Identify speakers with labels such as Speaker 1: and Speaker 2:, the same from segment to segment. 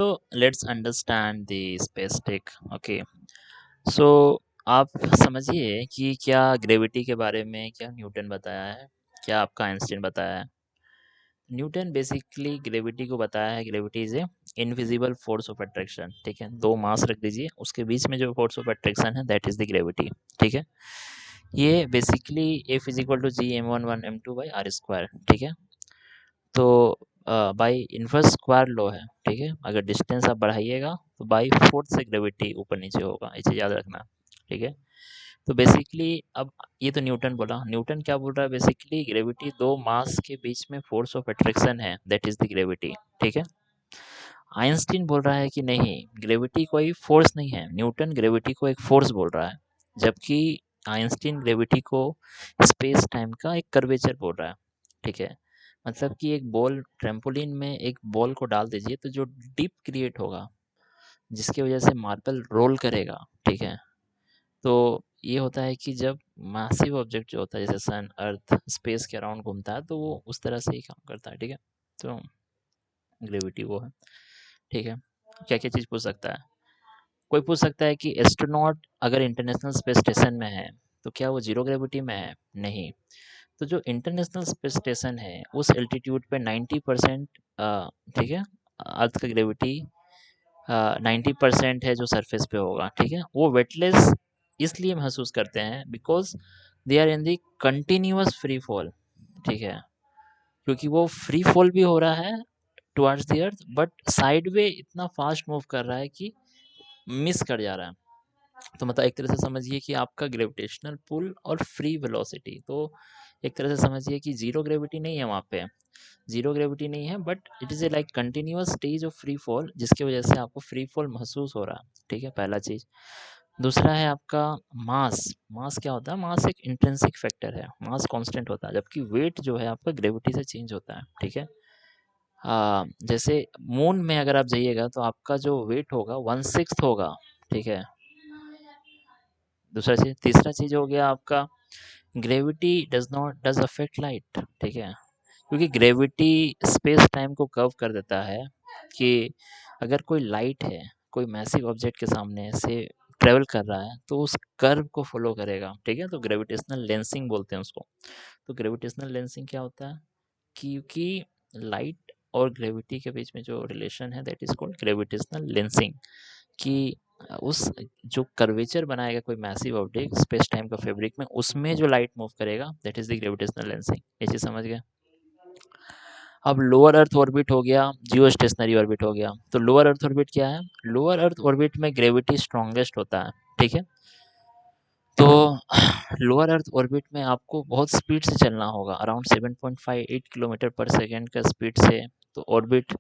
Speaker 1: So let's understand the space stick. Okay. So आप समझिए कि क्या ग्रेविटी के बारे में क्या न्यूटन बताया है, क्या आपका आइंस्टीन बताया है। न्यूटन बेसिकली ग्रेविटी को बताया है, gravity is a invisible force of attraction. ठीक है, दो मास रख दीजिए, उसके बीच में जो फोर्स ऑफ अट्रैक्शन है दैट इज द ग्रेविटी। ठीक है, ये basically F is equal to G m1 m2/r²। ठीक है, तो बाई इनवर्स स्क्वायर लॉ है। ठीक है, अगर डिस्टेंस आप बढ़ाइएगा तो बाई फोर्स से ग्रेविटी ऊपर नीचे होगा, इसे याद रखना। ठीक है, तो बेसिकली अब ये तो न्यूटन बोला, न्यूटन क्या बोल रहा है, बेसिकली ग्रेविटी दो मास के बीच में फोर्स ऑफ अट्रैक्शन है, दैट इज द ग्रेविटी। ठीक है, आइंस्टीन बोल रहा है कि नहीं, ग्रेविटी कोई फोर्स नहीं है, न्यूटन ग्रेविटी को एक फोर्स बोल रहा है, जबकि आइंस्टीन ग्रेविटी को स्पेस टाइम का एक कर्वेचर बोल रहा है। ठीक है, मतलब कि एक बॉल ट्रेम्पोलिन में एक बॉल को डाल दीजिए तो जो डिप क्रिएट होगा, जिसकी वजह से मार्बल रोल करेगा। ठीक है, तो ये होता है कि जब मैसिव ऑब्जेक्ट जो होता है, जैसे सन अर्थ स्पेस के अराउंड घूमता है, तो वो उस तरह से ही काम करता है। ठीक है, तो ग्रेविटी वो है। ठीक है, क्या क्या चीज़ पूछ सकता है, कोई पूछ सकता है कि एस्ट्रोनॉट अगर इंटरनेशनल स्पेस स्टेशन में है तो क्या वो जीरो ग्रेविटी में है? नहीं। तो जो इंटरनेशनल स्पेस स्टेशन है उस एल्टीट्यूड पे 90%, ठीक है, अर्थ का ग्रेविटी 90% है जो सरफेस पे होगा। ठीक है, वो वेटलेस इसलिए महसूस करते हैं because they are in the continuous free fall. ठीक है, क्योंकि वो फ्री फॉल भी हो रहा है towards the earth, but side way इतना फास्ट मूव कर रहा है कि मिस कर जा रहा है। तो मतलब एक तरह से समझिए कि आपका ग्रेविटेशनल पुल और फ्री वेलोसिटी, तो एक तरह से समझिए कि जीरो ग्रेविटी नहीं है वहाँ पे, जीरो ग्रेविटी नहीं है, but it is A like continuous stage of free fall, जिसकी वजह से आपको फ्री फॉल महसूस हो रहा है। ठीक है, पहला चीज़। दूसरा है आपका मास। मास क्या होता है, मास एक इंट्रिंसिक फैक्टर है, मास कांस्टेंट होता है, जबकि वेट जो है आपका ग्रेविटी से चेंज होता है। ठीक है, जैसे मून में अगर आप जाइएगा तो आपका जो वेट होगा 1/6 होगा। ठीक है, दूसरा चीज, तीसरा चीज हो गया आपका ग्रेविटी डज अफेक्ट लाइट। ठीक है, क्योंकि ग्रेविटी स्पेस टाइम को कर्व कर देता है कि अगर कोई लाइट है, कोई मैसिव ऑब्जेक्ट के सामने से ट्रेवल कर रहा है तो उस कर्व को फॉलो करेगा। ठीक है, तो ग्रेविटेशनल लेंसिंग बोलते हैं उसको। तो ग्रेविटेशनल लेंसिंग क्या होता है, क्योंकि लाइट और ग्रेविटी के बीच में जो रिलेशन है that is called gravitational lensing, कि उस जो कर्वेचर बनाएगा कोई मैसिव ऑब्जेक्ट स्पेस टाइम का फैब्रिक में, उसमें जो लाइट मूव करेगा that is the gravitational lensing. ये चीज समझ गए। अब लोअर अर्थ ऑर्बिट हो गया, जियो स्टेशनरी ऑर्बिट हो गया। तो लोअर अर्थ ऑर्बिट क्या है, लोअर अर्थ ऑर्बिट में ग्रेविटी स्ट्रॉन्गेस्ट होता है। ठीक है, तो लोअर अर्थ ऑर्बिट में आपको बहुत स्पीड से चलना होगा, अराउंड 7.58 किलोमीटर पर सेकेंड का स्पीड से, तो ऑर्बिट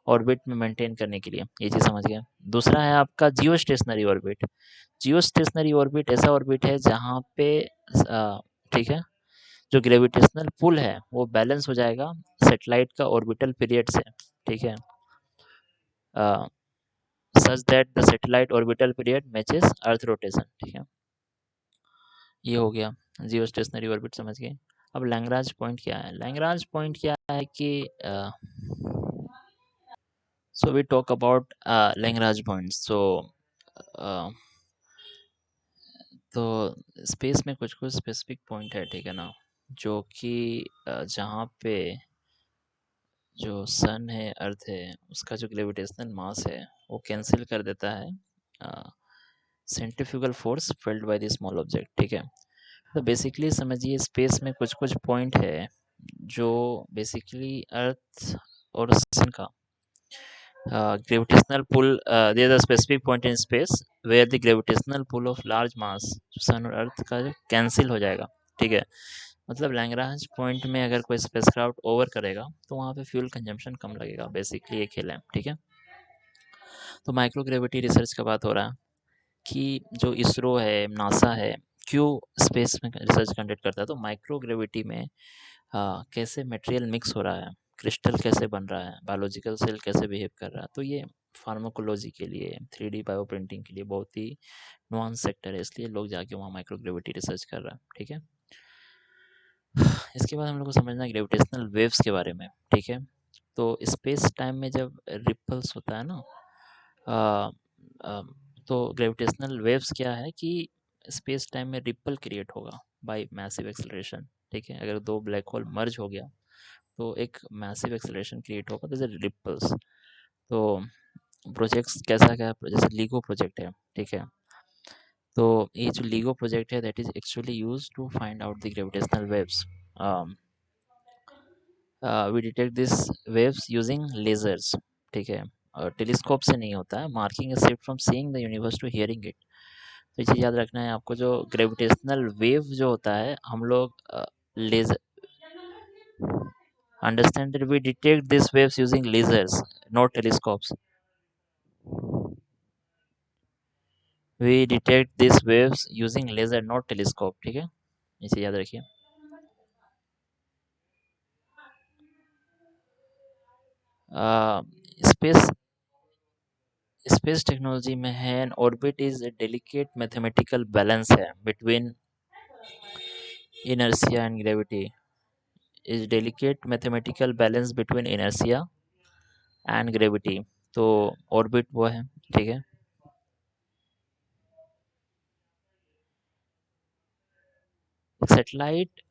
Speaker 1: ऑर्बिट में मेंटेन करने के लिए, ये चीज़ समझ गए। दूसरा है आपका जियो स्टेशनरी ऑर्बिट। जियो स्टेशनरी ऑर्बिट ऐसा ऑर्बिट है जहाँ पे ठीक है, जो ग्रेविटेशनल पुल है वो बैलेंस हो जाएगा सेटेलाइट का ऑर्बिटल पीरियड से। ठीक है, such that the satellite orbital period matches earth rotation. ठीक है, ये हो गया जियो स्टेशनरी ऑर्बिट, समझ गए। अब लैग्रांज पॉइंट क्या है, लैग्रांज पॉइंट क्या है कि so we talk about Lagrange point. तो स्पेस में कुछ कुछ स्पेसिफिक पॉइंट है, ठीक है ना, जो कि जहाँ पे जो सन है, अर्थ है, उसका जो ग्रेविटेशनल मास है वो कैंसिल कर देता है centrifugal force failed by the small object. ठीक है, तो बेसिकली समझिए स्पेस में कुछ कुछ पॉइंट है जो बेसिकली अर्थ और सन का gravitational pull, there is a specific point in space where the gravitational pull of large mass सन और अर्थ का कैंसिल हो जाएगा। ठीक है, मतलब लैग्रांज पॉइंट में अगर कोई स्पेसक्राफ्ट ओवर करेगा तो वहाँ पे फ्यूल कंजम्पशन कम लगेगा, बेसिकली ये खेल है। ठीक है, तो माइक्रो ग्रेविटी रिसर्च का बात हो रहा है कि जो इसरो है, नासा है, क्यों स्पेस में रिसर्च कंडक्ट करता है, तो माइक्रो ग्रेविटी में कैसे मटेरियल मिक्स हो रहा है, क्रिस्टल कैसे बन रहा है, बायोलॉजिकल सेल कैसे बिहेव कर रहा है, तो ये फार्माकोलॉजी के लिए, 3D बायो प्रिंटिंग के लिए बहुत ही नुआंस सेक्टर है, इसलिए लोग जाके वहाँ माइक्रोग्रेविटी रिसर्च कर रहा है। ठीक है, इसके बाद हम लोग को समझना है ग्रेविटेशनल वेव्स के बारे में। ठीक है, तो स्पेस टाइम में जब रिपल्स होता है ना, अ, अ, तो ग्रेविटेशनल वेव्स क्या है कि स्पेस टाइम में रिपल क्रिएट होगा बाय मैसिव एक्सेलरेशन। ठीक है, अगर दो ब्लैक होल मर्ज हो गया तो एक मैसिव एक्सेलरेशन क्रिएट होगा, जैसे रिपल्स। तो प्रोजेक्ट्स कैसा क्या है, जैसे लीगो प्रोजेक्ट है। ठीक है, तो ये जो लीगो प्रोजेक्ट है that is actually use to find out the gravitational waves. We detect this waves using lasers. ठीक है, और टेलीस्कोप से नहीं होता है। Marking is shift from seeing the universe to hearing it. तो ये चीज़ याद रखना है आपको। जो ग्रेविटेशनल वेव जो होता है हम लोग laser understand that we detect this waves using lasers not telescopes. We detect this waves using laser not telescope. ठीक है, इसे याद रखिए। स्पेस स्पेस टेक्नोलॉजी में है N orbit is a delicate mathematical balance है between inertia and gravity. Is delicate mathematical balance between inertia and gravity. तो orbit वो है। ठीक है, सेटेलाइट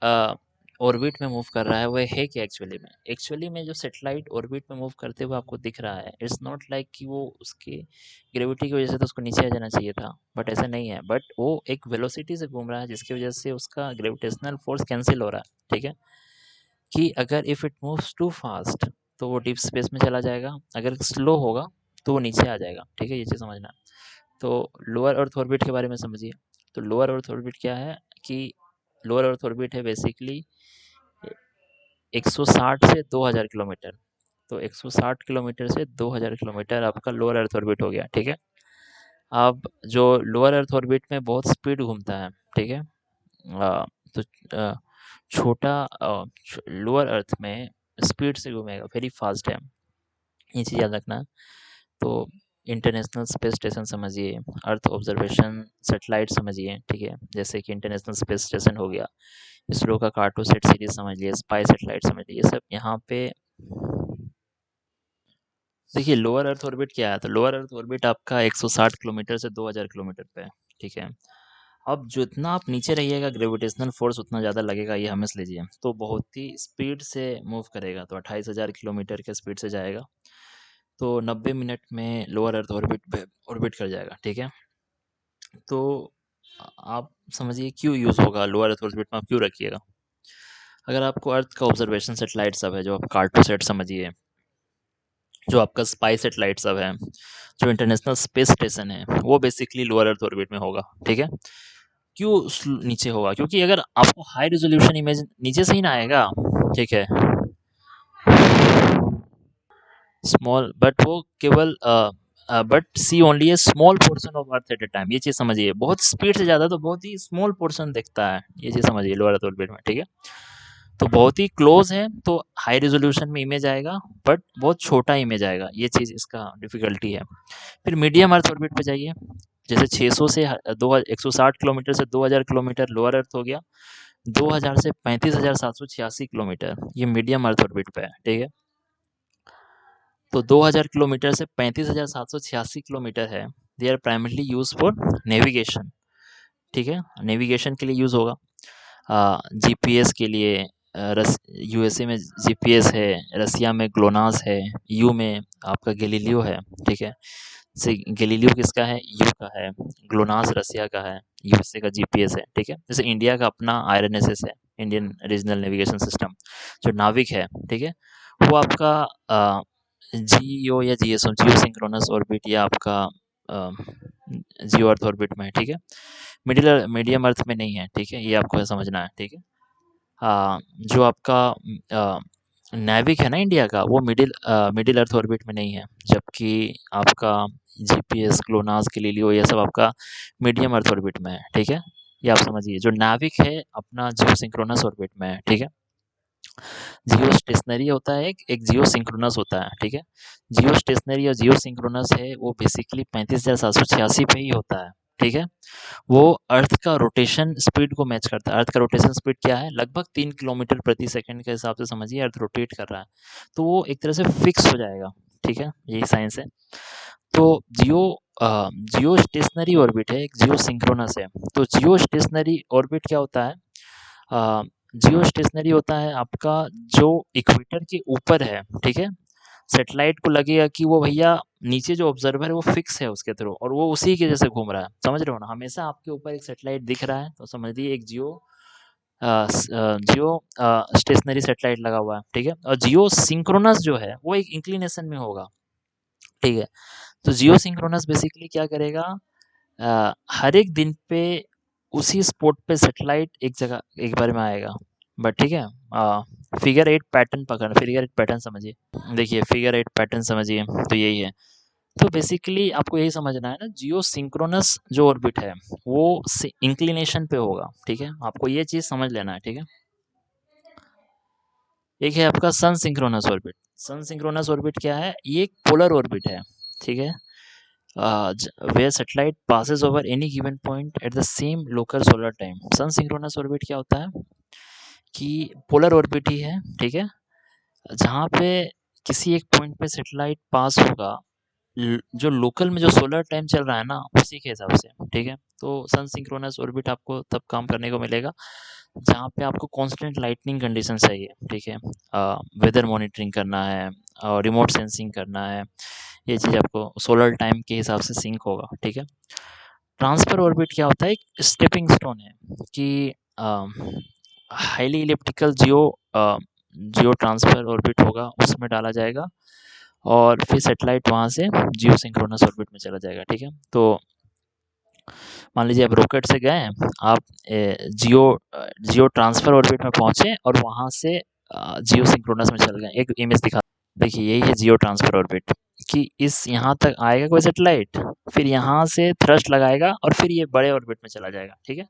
Speaker 1: ऑर्बिट में मूव कर रहा है, वो है क्या एक्चुअली में जो सेटेलाइट ऑर्बिट में मूव करते हुए आपको दिख रहा है, इट्स नॉट लाइक कि वो उसके ग्रेविटी की वजह से तो उसको नीचे आ जाना चाहिए था, बट ऐसा नहीं है। बट वो एक वेलोसिटी से घूम रहा है जिसकी वजह से उसका ग्रेविटेशनल फोर्स कैंसिल हो रहा है। ठीक है, कि अगर if it moves too fast तो वो डीप स्पेस में चला जाएगा, अगर स्लो होगा तो वो नीचे आ जाएगा। ठीक है, ये चीज़ समझना। तो लोअर अर्थ ऑर्बिट के बारे में समझिए। तो लोअर अर्थ ऑर्बिट क्या है कि लोअर अर्थ ऑर्बिट है बेसिकली 160 से 2000 किलोमीटर। तो 160 किलोमीटर से 2000 किलोमीटर आपका लोअर अर्थ ऑर्बिट हो गया। ठीक है, अब जो लोअर अर्थ ऑर्बिट में बहुत स्पीड घूमता है। ठीक है, तो अ, छोटा लोअर अर्थ में स्पीड से घूमेगा, वेरी फास्ट है। ये चीज़ याद रखना। तो इंटरनेशनल स्पेस स्टेशन समझिए, अर्थ ऑब्जर्वेशन सैटेलाइट समझिए। ठीक है, जैसे कि इंटरनेशनल स्पेस स्टेशन हो गया, इसरो का कार्टोसैट सीरीज समझ लिए, स्पाई सैटेलाइट समझ लिए, ये सब यहाँ पे। देखिए लोअर अर्थ ऑर्बिट क्या है, तो लोअर अर्थ ऑर्बिट आपका 160 किलोमीटर से 2000 किलोमीटर पे है। ठीक है, अब जितना आप नीचे रहिएगा ग्रेविटेशनल फोर्स उतना ज़्यादा लगेगा, ये हमें से लीजिए। तो बहुत ही स्पीड से मूव करेगा, तो 28,000 किलोमीटर के स्पीड से जाएगा। तो 90 मिनट में लोअर अर्थ ऑर्बिट पे ऑर्बिट कर जाएगा। ठीक है, तो आप समझिए क्यों यूज़ होगा लोअर अर्थ ऑर्बिट में, आप क्यों रखिएगा। अगर आपको अर्थ का ऑब्जर्वेशन सेटेलाइट सब है, जो आप कार्टोसैट समझिए, जो आपका स्पाई सेटेलाइट सब है, जो इंटरनेशनल स्पेस स्टेशन है, वो बेसिकली लोअर अर्थ ऑर्बिट में होगा। ठीक है, क्यों नीचे होगा, क्योंकि अगर आपको हाई रेजोल्यूशन इमेज नीचे से ही ना आएगा। ठीक है, स्मॉल बट वो केवल but see only a small portion of earth at a time. ये चीज़ समझिए, बहुत स्पीड से ज़्यादा तो बहुत ही स्मॉल पोर्शन दिखता है, ये चीज़ समझिए लोअर अर्थ ऑर्बिट में। ठीक है, तो बहुत ही क्लोज है तो हाई रेजोल्यूशन में इमेज आएगा, बट बहुत छोटा इमेज आएगा, ये चीज़ इसका डिफिकल्टी है। फिर मीडियम अर्थ ऑर्बिट पे जाइए, जैसे 600 से 160 किलोमीटर से 2000 किलोमीटर लोअर अर्थ हो गया, 2000 से 35,786 किलोमीटर ये मीडियम अर्थ ऑर्बिट पे है। ठीक है, तो 2000 किलोमीटर से 35,786 किलोमीटर है, they are primarily use for navigation. ठीक है, नेविगेशन के लिए यूज़ होगा, जीपीएस के लिए। रस यूएसए में जीपीएस है, रसिया में ग्लोनास है, यू में आपका गैलीलियो है। ठीक है, जैसे गैलीलियो किसका है, यू का है, ग्लोनास रसिया का है, यूएसए का जीपीएस है। ठीक है, जैसे इंडिया का अपना आईआरएनएसएस है, इंडियन रीजनल नेविगेशन सिस्टम, जो नाविक है। ठीक है, वो आपका जीओ या जीएसओ जियो सिंक्रोनस ऑर्बिट या आपका जियो अर्थ ऑर्बिट में है। ठीक है, मीडियम अर्थ में नहीं है। ठीक है, ये आपको समझना है। ठीक है, जो आपका नेविक है ना इंडिया का, वो मिडिल अर्थ ऑर्बिट में नहीं है, जबकि आपका जीपीएस ग्लोनास गैलीलियो ये सब आपका मीडियम अर्थ ऑर्बिट में है। ठीक है, ये आप समझिए, जो नाविक है अपना जियो सिंक्रोनस ऑर्बिट में है। ठीक है, जियो स्टेशनरी होता है, एक जियो सिंक्रोनस होता है। ठीक है, जियो स्टेशनरी और जियो सिंक्रोनस है वो बेसिकली 35,786 पे ही होता है। ठीक है, वो अर्थ का रोटेशन स्पीड को मैच करता है। अर्थ का रोटेशन स्पीड क्या है, लगभग 3 किलोमीटर प्रति सेकंड के हिसाब से समझिए अर्थ रोटेट कर रहा है, तो वो एक तरह से फिक्स हो जाएगा। ठीक है, यही साइंस है। तो जियो जियो स्टेशनरी ऑर्बिट है, एक जियो सिंक्रोनस है। तो जियो स्टेशनरी ऑर्बिट क्या होता है? अ, जियो स्टेशनरी होता है आपका जो इक्वेटर के ऊपर है, ठीक है? सैटेलाइट को लगेगा कि वो भैया नीचे जो ऑब्जर्वर है वो फिक्स है उसके थ्रू और वो उसी के जैसे घूम रहा है, समझ रहे हो ना? हमेशा आपके ऊपर एक सैटेलाइट दिख रहा है तो समझ लीजिए एक जियो स्टेशनरी सैटेलाइट लगा हुआ है, ठीक है? और जियो सिंक्रोनस जो है वो एक इंक्लिनेशन में होगा, ठीक है? तो जियो सिंक्रोनस बेसिकली क्या करेगा, हर एक दिन पे उसी स्पॉट पे सैटेलाइट एक जगह एक बार में आएगा, बट ठीक है। फिगर एट पैटर्न पकड़, फिगर एट पैटर्न समझिए। देखिए फिगर एट पैटर्न समझिए, तो यही है। तो बेसिकली आपको यही समझना है ना, जियो सिंक्रोनस जो ऑर्बिट है वो इंक्लिनेशन पे होगा, ठीक है? आपको ये चीज़ समझ लेना है, ठीक है? एक है आपका सन सिंक्रोनस ऑर्बिट। सन सिंक्रोनस ऑर्बिट क्या है? ये एक पोलर ऑर्बिट है, ठीक है? where satellite passes over any given point at the same local solar time। Sun synchronous orbit क्या होता है कि पोलर ऑर्बिट ही है, ठीक है? जहाँ पे किसी एक पॉइंट पे सैटेलाइट पास होगा, जो लोकल में जो सोलर टाइम चल रहा है ना उसी के हिसाब से, ठीक है? तो सन सिंक्रोनस ऑर्बिट आपको तब काम करने को मिलेगा जहाँ पे आपको कांस्टेंट लाइटनिंग कंडीशन चाहिए, ठीक है? वेदर मॉनिटरिंग करना है और रिमोट सेंसिंग करना है, ये चीज़ आपको सोलर टाइम के हिसाब से सिंक होगा, ठीक है? ट्रांसफर ऑर्बिट क्या होता है? एक स्टेपिंग स्टोन है कि हाईली इलिप्टिकल जियो ट्रांसफर ऑर्बिट होगा, उसमें डाला जाएगा और फिर सैटेलाइट वहाँ से जियो सिंक्रोनस ऑर्बिट में चला जाएगा, ठीक है? तो मान लीजिए आप रॉकेट से गए, आप जियो जियो ट्रांसफर ऑर्बिट में पहुँचे और वहाँ से जियो सिंक्रोनस में चल गए। एक इमेज दिखा, देखिए यही है जियो ट्रांसफर ऑर्बिट कि इस यहाँ तक आएगा कोई सैटेलाइट, फिर यहाँ से थ्रस्ट लगाएगा और फिर ये बड़े ऑर्बिट में चला जाएगा, ठीक है?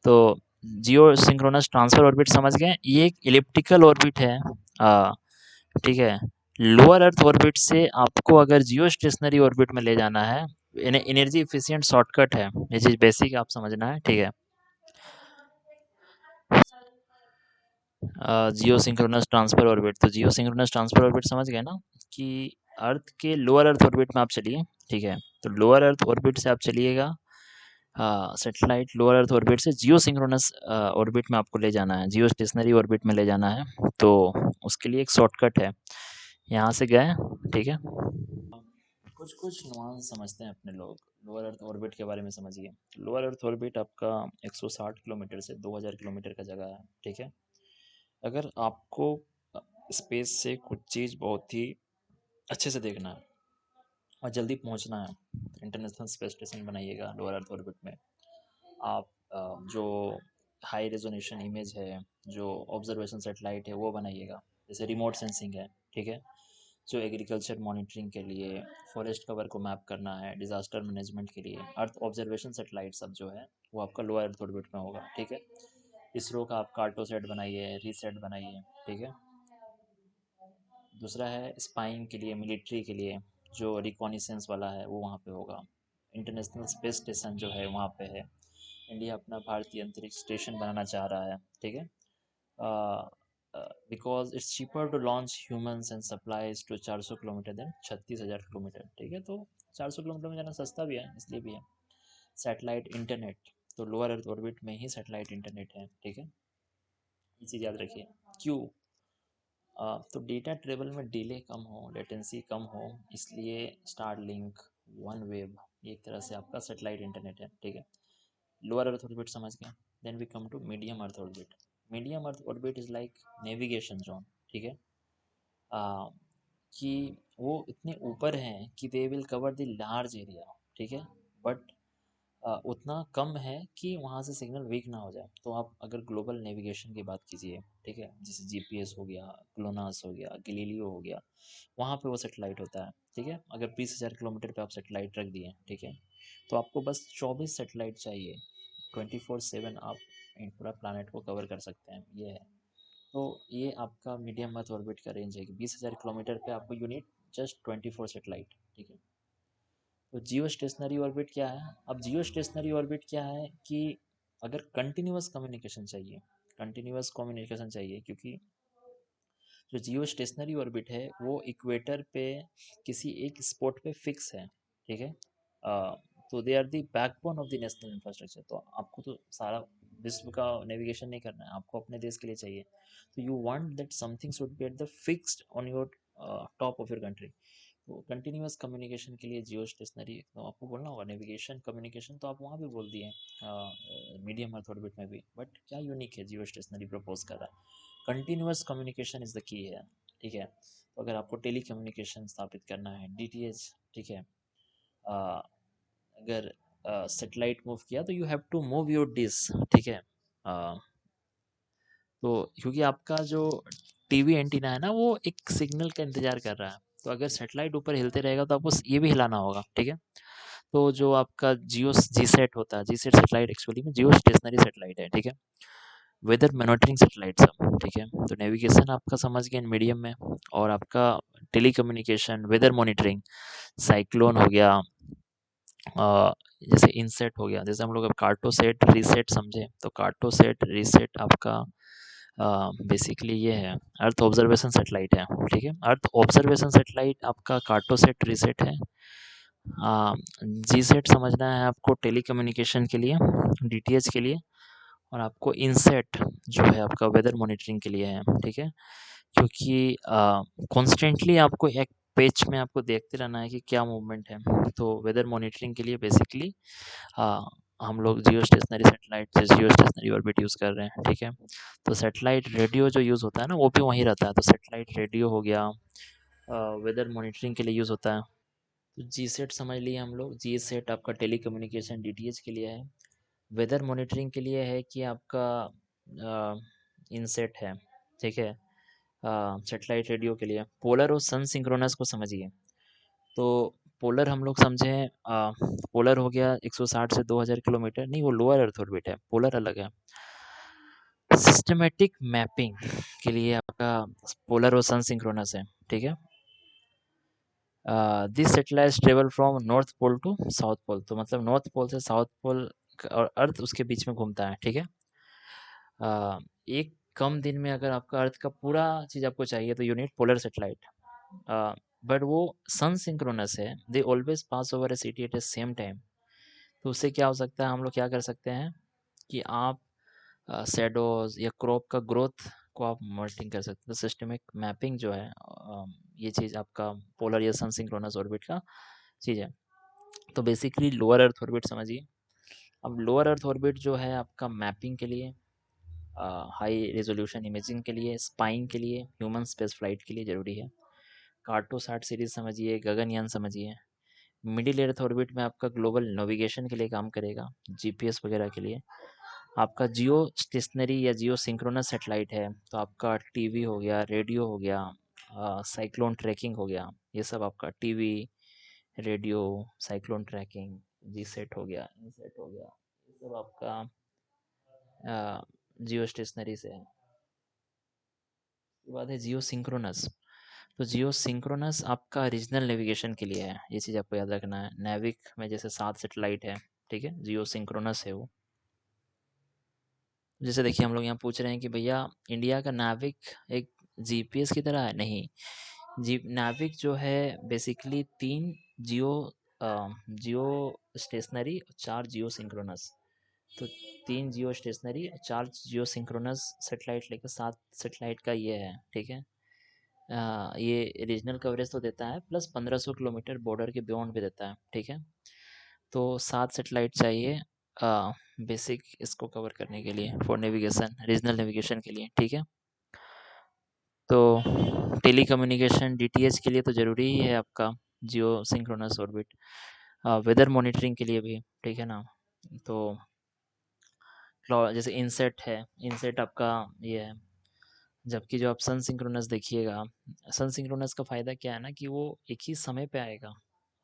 Speaker 1: तो जियो सिंक्रोनस ट्रांसफर ऑर्बिट समझ गए, ये एक इलिप्टिकल ऑर्बिट है, ठीक है? लोअर अर्थ ऑर्बिट से आपको अगर जियो स्टेशनरी ऑर्बिट में ले जाना है, एनर्जी एफिशिएंट शॉर्टकट है, ये चीज़ बेसिक आप समझना है, ठीक है? जियो सिंक्रोनस ट्रांसफर ऑर्बिट, तो जियो सिंक्रोनस ट्रांसफर ऑर्बिट समझ गए ना कि अर्थ के लोअर अर्थ ऑर्बिट में आप चलिए, ठीक है? तो लोअर अर्थ ऑर्बिट से आप चलिएगा, सैटेलाइट लोअर अर्थ ऑर्बिट से जियो सिंक्रोनस ऑर्बिट में आपको ले जाना है, जियो स्टेशनरी ऑर्बिट में ले जाना है। तो उसके लिए एक शॉर्टकट है, यहाँ से गए, ठीक है? कुछ कुछ नुआंस समझते हैं अपने लोग। लोअर अर्थ ऑर्बिट के बारे में समझिए। लोअर अर्थ ऑर्बिट आपका 160 किलोमीटर से 2000 किलोमीटर का जगह है, ठीक है? अगर आपको स्पेस से कुछ चीज़ बहुत ही अच्छे से देखना है और जल्दी पहुंचना है, इंटरनेशनल स्पेस स्टेशन बनाइएगा लोअर अर्थ ऑर्बिट में। आप जो हाई रेजोल्यूशन इमेज है, जो ऑब्जर्वेशन सेटेलाइट है वो बनाइएगा, जैसे रिमोट सेंसिंग है, ठीक है? जो एग्रीकल्चर मॉनिटरिंग के लिए, फॉरेस्ट कवर को मैप करना है, डिजास्टर मैनेजमेंट के लिए, अर्थ ऑब्जर्वेशन सेटेलाइट सब जो है वो आपका लोअर अर्थ ऑर्बिट में होगा, ठीक है? इसरो का आप कार्टोसेट बनाइए, रीसेट बनाइए, ठीक है? दूसरा है स्पाइंग के लिए, मिलिट्री के लिए जो रिकॉनिसेंस वाला है वो वहाँ पे होगा। इंटरनेशनल स्पेस स्टेशन जो है वहाँ पे है। इंडिया अपना भारतीय अंतरिक्ष स्टेशन बनाना चाह रहा है, ठीक है? Because it's cheaper to launch humans and supplies to 400 kilometre than 36,000 kilometre, ठीक है? तो 400 किलोमीटर में जाना सस्ता भी है, इसलिए भी है। सैटेलाइट इंटरनेट, तो लोअर अर्थ ऑर्बिट में ही सैटेलाइट इंटरनेट है, ठीक है? ये चीज़ याद रखिए। क्यों? तो डेटा ट्रेवल में डिले कम हो, लेटेंसी कम हो, इसलिए स्टारलिंक, वन वेब, एक तरह से आपका सैटेलाइट इंटरनेट है, ठीक है? लोअर अर्थ ऑर्बिट समझ गए। Then we come to medium earth orbit. Medium earth orbit is like navigation zone, ठीक है? आ, कि वो इतने ऊपर हैं कि they will cover the large area, ठीक है? बट उतना कम है कि वहाँ से सिग्नल वीक ना हो जाए। तो आप अगर ग्लोबल नेविगेशन की बात कीजिए, ठीक है? जैसे जीपीएस हो गया, ग्लोनास हो गया, गैलीलियो हो गया, वहाँ पे वो सैटेलाइट होता है, ठीक है? अगर 20,000 किलोमीटर पे आप सैटेलाइट रख दिए, ठीक है? तो आपको बस 24 सैटेलाइट चाहिए, 24/7 आप पूरा प्लानट को कवर कर सकते हैं, ये है। तो ये आपका मीडियम अर्थ ऑर्बिट का रेंज है कि 20,000 किलोमीटर पे आपको यूनिट जस्ट 24 सैटेलाइट, ठीक है? तो जियो स्टेशनरी ऑर्बिट क्या है? अब जियो स्टेशनरी ऑर्बिट क्या है कि अगर कंटिन्यूअस कम्युनिकेशन चाहिए, कंटिन्यूअस कम्युनिकेशन चाहिए, क्योंकि जो जियो स्टेशनरी ऑर्बिट है वो इक्वेटर पे किसी एक स्पॉट पे फिक्स है, ठीक है। तो they are the backbone of the national infrastructure. तो आपको तो सारा विश्व का नेविगेशन नहीं करना है, आपको अपने देश के लिए चाहिए। तो you want that something should be at the fixed on your top of your country. तो कंटिन्यूअस कम्युनिकेशन के लिए जियो स्टेशनरी तो आपको बोलना होगा। नेविगेशन कम्युनिकेशन तो आप वहाँ भी बोल दिए मीडियम अर्थ ऑर्बिट में भी, बट क्या यूनिक है जियो स्टेशनरी प्रपोज कर रहा है? Continuous communication is the key है, ठीक है। तो अगर आपको टेली कम्युनिकेशन स्थापित करना है, डीटीएच, ठीक है, अगर सेटेलाइट मूव किया तो you have to move your dish, ठीक है। तो क्योंकि आपका जो टीवी एंटीना है ना, वो एक सिग्नल का इंतजार कर रहा है। तो अगर सेटेलाइट ऊपर हिलते रहेगा तो आपको ये भी हिलाना होगा, ठीक है। तो जो आपका जियो जी सेट होता है, जी सेट सेटेलाइट एक्चुअली में जियो स्टेशनरी सेटेलाइट है, ठीक है। वेदर मॉनिटरिंग सेटेलाइट सब, ठीक है। तो नेविगेशन आपका समझ गए मीडियम में, और आपका telecommunication, weather monitoring, cyclone हो गया, जैसे इनसेट हो गया। जैसे हम लोग अब कार्टो सेट रीसेट समझे, तो कार्टो सेट रीसेट आपका बेसिकली ये है, अर्थ ऑब्जर्वेशन सेटेलाइट है, ठीक है। अर्थ ऑब्जर्वेशन सेटेलाइट आपका कार्टो सेट रीसेट है। जी सेट समझना है आपको टेली कम्युनिकेशन के लिए, डीटीएच के लिए, और आपको इनसेट जो है आपका वेदर मॉनिटरिंग के लिए है, ठीक है। क्योंकि कॉन्स्टेंटली आपको एक पेज में आपको देखते रहना है कि क्या मूवमेंट है। तो वेदर मॉनिटरिंग के लिए बेसिकली हम लोग जियो स्टेशनरी सेटेलाइट से जियो स्टेशनरी ऑर्बिट यूज़ कर रहे हैं, ठीक है। तो सेटेलाइट रेडियो जो यूज़ होता है ना, वो भी वहीं रहता है। तो सेटेलाइट रेडियो हो गया, वेदर मॉनिटरिंग के लिए यूज़ होता है। तो जी सेट समझ लिए हम लोग। जी सेट आपका टेली कम्युनिकेशन डीटीएच के लिए है। वेदर मॉनिटरिंग के लिए है कि आपका इनसेट है, ठीक है। सेटेलाइट रेडियो के लिए पोलर और सन सिंक्रोनस को समझिए। तो पोलर हम लोग समझे, पोलर हो गया 160 से 2000 किलोमीटर, नहीं वो लोअर अर्थ ऑर्बिट है, पोलर अलग है। सिस्टमेटिक मैपिंग के लिए आपका पोलर और सन सिंक्रोनस है, ठीक है। This satellite travel from north pole to south pole. तो मतलब नॉर्थ पोल से साउथ पोल और अर्थ उसके बीच में घूमता है, ठीक है। एक कम दिन में अगर आपका अर्थ का पूरा चीज़ आपको चाहिए तो यूनिट पोलर सेटेलाइट। बट वो सन सिंक्रोनस है, they always pass over a city at a same time. तो उससे क्या हो सकता है, हम लोग क्या कर सकते हैं कि आप शैडोज या क्रॉप का ग्रोथ को आप मॉनिटरिंग कर सकते हैं। तो सिस्टमिक मैपिंग जो है, ये चीज़ आपका पोलर या सन सिंक्रोनस ऑर्बिट का चीज़ है। तो बेसिकली लोअर अर्थ ऑर्बिट समझिए। अब लोअर अर्थ ऑर्बिट जो है आपका मैपिंग के लिए, हाई रेजोल्यूशन इमेजिंग के लिए, स्पाइंग के लिए, ह्यूमन स्पेस फ्लाइट के लिए ज़रूरी है। कार्टोसाट सीरीज समझिए, गगनयान समझिए। मिडिल अर्थ ऑर्बिट में आपका ग्लोबल नेविगेशन के लिए काम करेगा, जीपीएस वगैरह के लिए। आपका जियो स्टेशनरी या जियो सिंक्रोनस सेटेलाइट है, तो आपका टीवी हो गया, रेडियो हो गया, साइक्लोन ट्रैकिंग हो गया। ये सब आपका टीवी, रेडियो, साइक्लोन ट्रैकिंग, जी सेट हो गया, इन सेट हो गया, ये सब आपका जियो स्टेशनरी से है। उसके बाद है जियो सिंक्रोनस। तो जियो सिंक्रोनस आपका रीजनल नेविगेशन के लिए है, ये चीज़ आपको याद रखना है। नेविक में जैसे 7 सेटेलाइट है, ठीक है, जियो सिंक्रोनस है वो। जैसे देखिए हम लोग यहाँ पूछ रहे हैं कि भैया इंडिया का नाविक एक जीपीएस की तरह है, नहीं। जी नाविक जो है बेसिकली 3 जियो जियो स्टेशनरी, 4 जियो सिंक्रोनस। तो 3 जियो स्टेशनरी, 4 जियो सिंक्रोनस सेटेलाइट लेकर 7 सेटेलाइट का ये है, ठीक है। ये रीजनल कवरेज तो देता है, प्लस 1500 किलोमीटर बॉर्डर के बियॉन्ड भी देता है, ठीक है। तो 7 सेटेलाइट चाहिए बेसिक इसको कवर करने के लिए, फॉर नेविगेशन, रीजनल नेविगेशन के लिए, ठीक है। तो टेली कम्युनिकेशन डीटीएच के लिए तो ज़रूरी ही है आपका geosynchronous orbit. Weather monitoring के लिए भी, ठीक है ना। तो जैसे इनसेट है, इनसेट आपका ये है। जबकि जो आप सन सिंक्रोनस देखिएगा, सन सिंक्रोनस का फ़ायदा क्या है ना कि वो एक ही समय पे आएगा,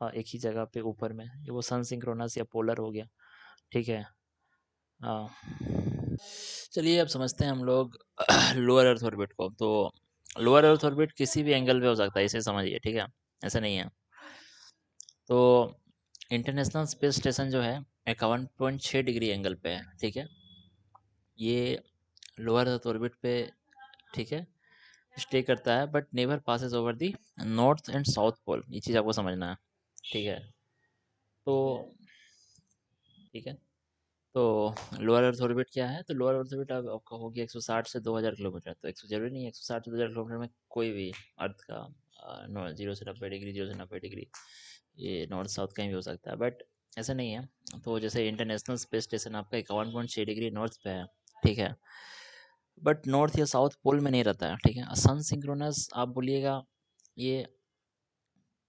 Speaker 1: एक ही जगह पे ऊपर में। ये वो सन सिंक्रोनस या पोलर हो गया, ठीक है। हाँ। चलिए अब समझते हैं हम लोग लोअर अर्थ ऑर्बिट को। तो लोअर अर्थ ऑर्बिट किसी भी एंगल पे हो सकता है, इसे समझिए, ठीक है। ऐसा नहीं है। तो इंटरनेशनल स्पेस स्टेशन जो है 51.6 डिग्री एंगल पे है, ठीक है। ये लोअर अर्थ ऑर्बिट पे, ठीक है, स्टे करता है, but never passes over the north and south pole. ये चीज़ आपको समझना है, ठीक है। तो ठीक है। तो लोअर अर्थ ऑर्बिट क्या है? तो लोअर अर्थ ऑर्बिट आपका हो गया 160 से 2000 किलोमीटर। तो 100 जरूरी नहीं है 160 से 2000 किलोमीटर में कोई भी अर्थ का 0 से 90 डिग्री, 0 से 90 डिग्री, ये नॉर्थ साउथ कहीं भी हो सकता है, बट ऐसा नहीं है। तो जैसे इंटरनेशनल स्पेस स्टेशन आपका 51.6 डिग्री नॉर्थ पे है, ठीक है, बट नॉर्थ या साउथ पोल में नहीं रहता है, ठीक है। सन सिंक्रोनस आप बोलिएगा ये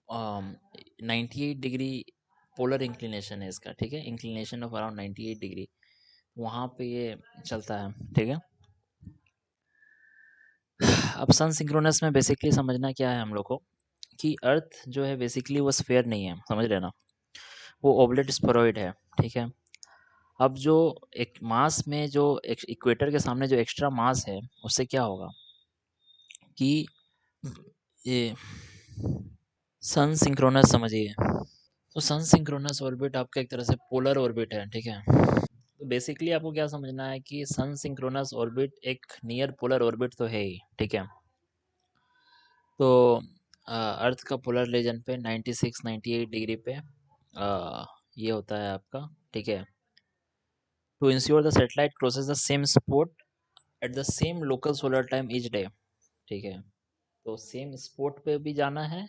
Speaker 1: 98 डिग्री पोलर इंक्लिनेशन है इसका, ठीक है, इंक्लिनेशन ऑफ अराउंड 98 डिग्री, वहाँ पे ये चलता है, ठीक है। अब सन सिंक्रोनस में बेसिकली समझना क्या है हम लोग को, कि अर्थ जो है बेसिकली वो स्फेयर नहीं है, समझ लेना, वो ओवलेट स्फेरॉइड है, ठीक है। अब जो एक मास में जो इक्वेटर के सामने जो एक्स्ट्रा मास है, उससे क्या होगा कि ये सन सिंक्रोनस समझिए। तो सन सिंक्रोनस ऑर्बिट आपका एक तरह से पोलर ऑर्बिट है, ठीक है। तो बेसिकली आपको क्या समझना है कि सन सिंक्रोनस ऑर्बिट एक नियर पोलर ऑर्बिट तो है ही, ठीक है। तो अर्थ का पोलर रीजन पे 96 98 डिग्री पे ये होता है आपका, ठीक है। To ensure the satellite crosses the same spot at the same local solar time each day, ठीक है। तो सेम स्पॉट पे भी जाना है।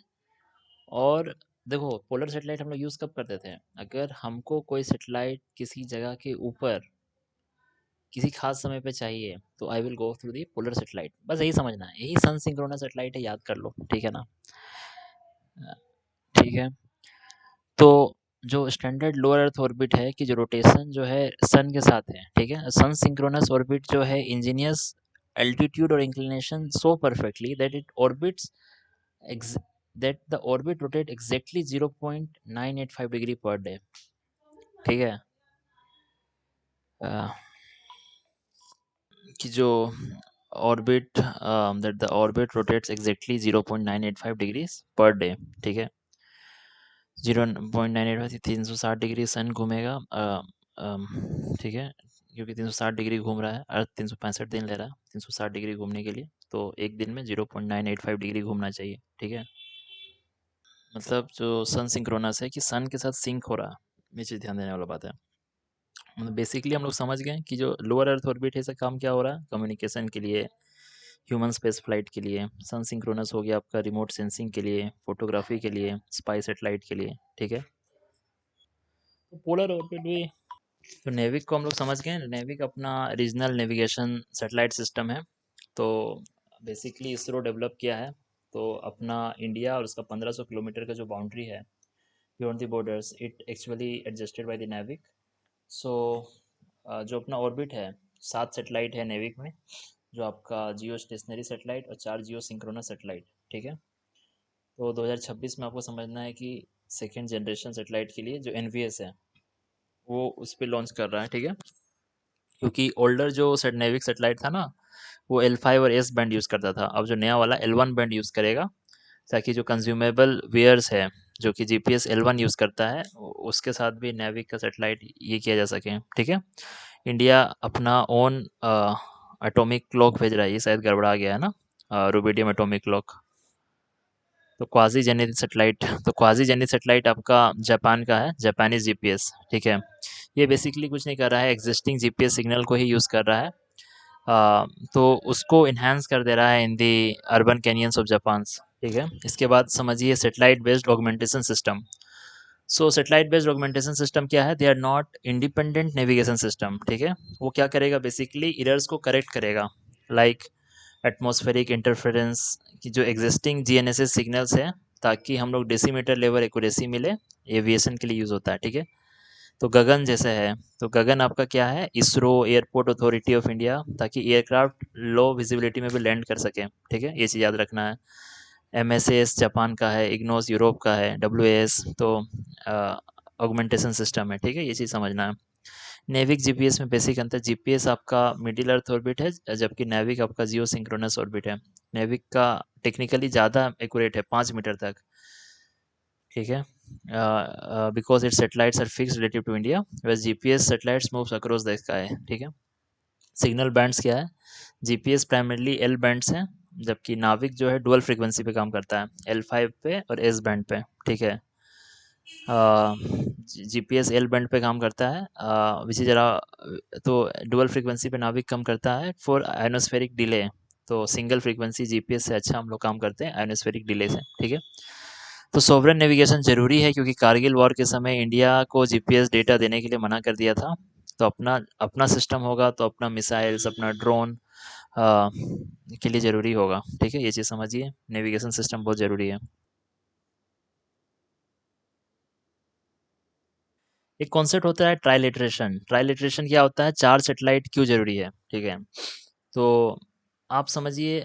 Speaker 1: और देखो पोलर सेटेलाइट हम लोग यूज़ कब करते थे, अगर हमको कोई सेटेलाइट किसी जगह के ऊपर किसी खास समय पे चाहिए, तो I will go through the polar satellite, बस यही समझना है, यही सन सिंक्रोनस सेटेलाइट है, याद कर लो, ठीक है ना। ठीक है। तो जो स्टैंडर्ड लोअर अर्थ ऑर्बिट है कि जो रोटेशन जो है सन के साथ है, ठीक है। सन सिंक्रोनस ऑर्बिट जो है इंजीनियस एल्टीट्यूड और inclination so perfectly that it orbits that the orbit rotate exactly 0.985 degree per day, ठीक है। अ, कि जो orbit that the orbit rotates exactly 0.985 degrees per day, ठीक है। 0.985 360 डिग्री सन घूमेगा, ठीक है, क्योंकि 360 डिग्री घूम रहा है, अर्थ 365 दिन ले रहा है 360 डिग्री घूमने के लिए, तो एक दिन में 0.985 डिग्री घूमना चाहिए, ठीक है। मतलब जो सन सिंक्रोनस है कि सन के साथ सिंक हो रहा है, ये चीज़ ध्यान देने वाला बात है। मतलब बेसिकली हम लोग समझ गए कि जो लोअर अर्थ ऑर्बिट है इसका काम क्या हो रहा है, कम्युनिकेशन के लिए, ह्यूमन स्पेस फ्लाइट के लिए। सन सिंक्रोनस हो गया आपका रिमोट सेंसिंग के लिए, फोटोग्राफी के लिए, स्पाई सेटेलाइट के लिए, ठीक है। तो पोलर ऑर्बिट भी, तो नेविक को हम लोग समझ गए, नेविक अपना रीजनल नेविगेशन सेटेलाइट सिस्टम है। तो बेसिकली इसरो डेवलप किया है। तो अपना इंडिया और उसका 1500 किलोमीटर का जो बाउंड्री है beyond the borders, it actually adjusted by the NavIC. So जो अपना ऑर्बिट है, 7 सेटेलाइट है नेविक में, जो आपका जियो स्टेशनरी सेटेलाइट और 4 जियो सिंक्रोनस सेटेलाइट, ठीक है। तो 2026 में आपको समझना है कि सेकेंड जनरेशन सेटेलाइट के लिए जो एनवीएस है वो उस पर लॉन्च कर रहा है, ठीक है। क्योंकि ओल्डर जो नेविक सेटेलाइट था ना, वो L5 और एस बैंड यूज़ करता था, अब जो नया वाला L1 बैंड यूज़ करेगा, ताकि जो कंज्यूमेबल वेयर्स है जो कि जीपीएस L1 यूज़ करता है, उसके साथ भी नेविक का सेटेलाइट ये किया जा सके, ठीक है। इंडिया अपना ओन एटॉमिक क्लॉक भेज रहा है, ये शायद गड़बड़ा गया है ना, रूबिडियम एटॉमिक क्लॉक। तो क्वाजी जेनिथ सेटेलाइट आपका जापान का है, जापानीज जीपीएस, ठीक है। ये बेसिकली कुछ नहीं कर रहा है, एग्जिस्टिंग जीपीएस सिग्नल को ही यूज़ कर रहा है, तो उसको इन्हांस कर दे रहा है in the urban canyons of Japan, ठीक है। इसके बाद समझिए satellite based augmentation system. So satellite based augmentation system क्या है, they are not independent navigation system, ठीक है। वो क्या करेगा, बेसिकली एरर्स को करेक्ट करेगा, लाइक एटमॉस्फेरिक इंटरफेरेंस की जो एग्जिस्टिंग जीएनएसएस सिग्नल्स है, ताकि हम लोग डेसीमीटर लेवल एक्यूरेसी मिले, एविएशन के लिए यूज़ होता है, ठीक है। तो गगन जैसे है, तो गगन आपका क्या है, ISRO airport authority of India, ताकि एयरक्राफ्ट लो विजिबिलिटी में भी लैंड कर सके, ठीक है, ये चीज़ याद रखना है। एमएसएस जापान का है, इग्नोस यूरोप का है, डब्ल्यूएस तो ऑगमेंटेशन सिस्टम है, ठीक है, ये चीज़ समझना है। नेविक जीपीएस में बेसिक अंतर, जीपीएस आपका मिडिल अर्थ ऑर्बिट है, जबकि नेविक आपका जियो सिंक्रोनस ऑर्बिट है। नेविक का टेक्निकली ज़्यादा एक्यूरेट है, 5 मीटर तक, ठीक है, because it satellites are fix relative to India, whereas GPS satellites moves across the sky, ठीक है। सिग्नल बैंड्स क्या है, जीपीएस प्राइमरली एल बैंड्स हैं, जबकि नाविक जो है डुअल फ्रीक्वेंसी पे काम करता है, L5 पे और एस बैंड पे, ठीक है। जीपीएस एल बैंड पे काम करता है, विच इज़ तो डुअल फ्रीक्वेंसी पे नाभिक कम करता है फॉर आयोनोस्फेरिक डिले। तो सिंगल फ्रीक्वेंसी जीपीएस से अच्छा हम लोग काम करते हैं आयोनोस्फेरिक डिले से, ठीक है। तो सोवरेन नेविगेशन ज़रूरी है क्योंकि कारगिल वॉर के समय इंडिया को जीपीएस डेटा देने के लिए मना कर दिया था। तो अपना अपना सिस्टम होगा तो अपना मिसाइल्स, अपना ड्रोन के लिए ज़रूरी होगा, ठीक है। ये चीज़ समझिए, नेविगेशन सिस्टम बहुत ज़रूरी है। एक कॉन्सेप्ट होता है ट्राइलिटरेशन। ट्राइलिटरेशन क्या होता है, 4 सैटेलाइट क्यों ज़रूरी है, ठीक है। तो आप समझिए,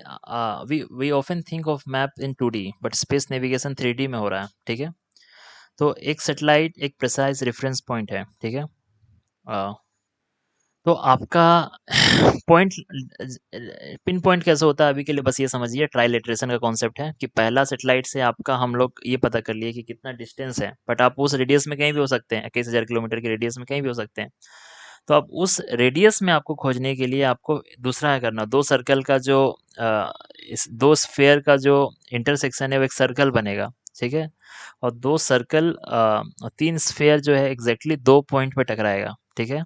Speaker 1: we often think of map in 2D but space navigation 3D में हो रहा है, ठीक है। तो एक सैटेलाइट एक प्रिसाइज रेफरेंस पॉइंट है, ठीक है। अ, तो आपका पॉइंट पिन पॉइंट कैसे होता है अभी के लिए बस ये समझिए, ट्राइलेटरेशन का कॉन्सेप्ट है कि पहला सैटेलाइट से आपका हम लोग ये पता कर लिए कि कितना डिस्टेंस है, बट आप उस रेडियस में कहीं भी हो सकते हैं, 21,000 किलोमीटर के रेडियस में कहीं भी हो सकते हैं। तो अब उस रेडियस में आपको खोजने के लिए आपको दूसरा है करना, दो सर्कल का जो इस दो स्फेयर का जो इंटरसेक्शन है वो एक सर्कल बनेगा, ठीक है। और दो सर्कल 3 स्फेयर जो है एग्जैक्टली 2 पॉइंट पे टकराएगा, ठीक है।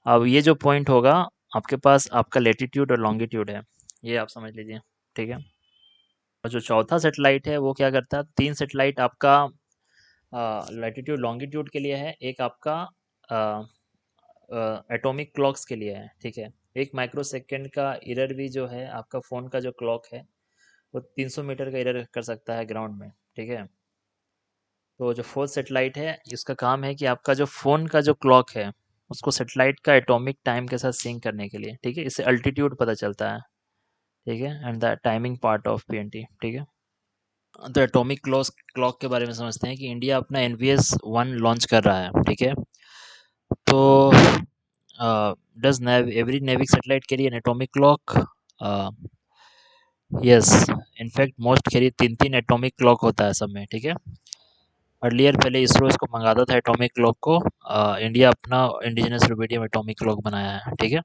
Speaker 1: अब ये जो पॉइंट होगा आपके पास, आपका लेटीट्यूड और लॉन्गिट्यूड है, ये आप समझ लीजिए, ठीक है। और जो चौथा सेटेलाइट है वो क्या करता है, 3 सेटेलाइट आपका लैटिट्यूड लॉन्गिट्यूड के लिए है, एक आपका एटॉमिक क्लॉक्स के लिए है, ठीक है। एक माइक्रो सेकेंड का एरर भी जो है, आपका फ़ोन का जो क्लॉक है वो 300 मीटर का एरर कर सकता है ग्राउंड में, ठीक है। तो जो फोर्थ सेटेलाइट है इसका काम है कि आपका जो फ़ोन का जो क्लॉक है उसको सेटेलाइट का एटॉमिक टाइम के साथ सिंक करने के लिए, ठीक है। इससे अल्टीट्यूड पता चलता है, ठीक है, and the timing part of PNT, ठीक है। तो एटॉमिक क्लॉक के बारे में समझते हैं कि इंडिया अपना एनवीएस 1 लॉन्च कर रहा है, ठीक है। तो does every NavIC satellite carry N atomic clock? Yes, in fact most carry 3 3 atomic clock होता है सब में, ठीक है। अर्लियर पहले इसरो इसको मंगाता था एटॉमिक क्लॉक को, इंडिया अपना इंडिजिनस रुबिडियम एटॉमिक क्लॉक बनाया है, ठीक है।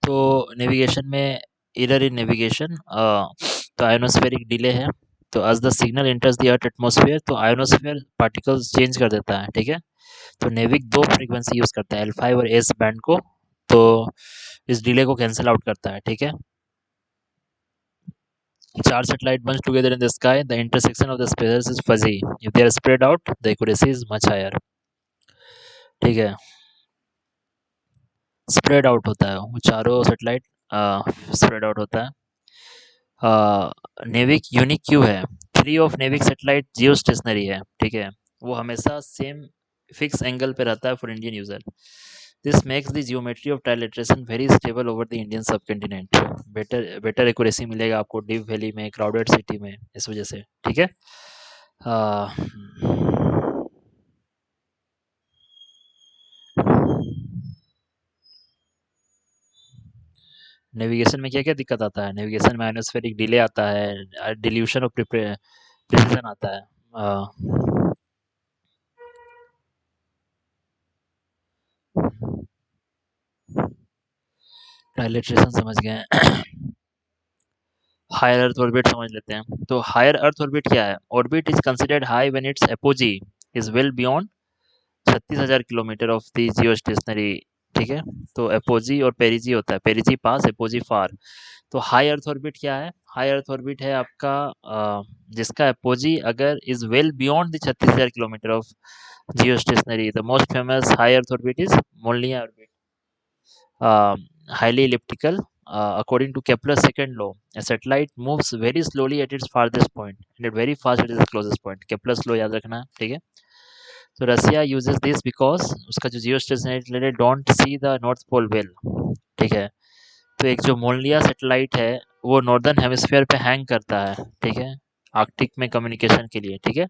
Speaker 1: तो नेविगेशन में एरर इन नेविगेशन, तो आयोनोस्फेरिक डिले है। तो as the signal enters the earth atmosphere तो आयोनोस्फेयर पार्टिकल्स चेंज कर देता है, ठीक है। तो नेविक 2 फ्रीक्वेंसी यूज़ करता है, L5 और एस बैंड को। तो इस डिले को कैंसिल आउट करता है, ठीक है। 4 satellite bunch together in the sky, the intersection of the spaces is fuzzy. If they are spread out, the accuracy is much higher, ठीक है। स्प्रेड आउट होता है वो चारों सेटेलाइट, स्प्रेड आउट होता है। नेविक यूनिक क्यों है, 3 of NavIC satellite Jio stationery है, ठीक है। वो हमेशा सेम फिक्स एंगल पे रहता है for Indian user. This makes the geometry of trilateration very stable over the Indian subcontinent. Better better accuracy मिलेगा आपको डीप वैली में, क्राउडेड सिटी में, इस वजह से, ठीक है। नेविगेशन में क्या क्या दिक्कत आता है, नेविगेशन में आयोनोस्फेरिक डिले आता है, डिल्यूशन ऑफ प्रिसिजन आता है। ट्राइलेटरेशन समझ गए। हायर अर्थ ऑर्बिट समझ लेते हैं। तो हायर अर्थ ऑर्बिट क्या है, orbit is considered high when it's apogee is well beyond 36,000 kilometre of the Jio stationery, ठीक है। तो एपोजी और पेरिजी होता है, पेरिजी पास, एपोजी फार। तो हाई अर्थ ऑर्बिट क्या है, हाई अर्थ ऑर्बिट है आपका जिसका एपोजी अगर is well beyond the 36,000 kilometre of geostationary. The most famous high earth orbit is Molniya orbit, highly elliptical. According to Kepler's second law, a satellite moves very slowly at its farthest point and very fast at its closest point. Kepler's law याद रखना है, ठीक है। तो रसिया uses this because उसका जो geostationary don't see the north pole well, ठीक है। तो एक जो मोल्निया सैटेलाइट है वो नॉर्दर्न हेमिस्फीयर पे हैंग करता है, ठीक है, आर्कटिक में कम्युनिकेशन के लिए, ठीक है।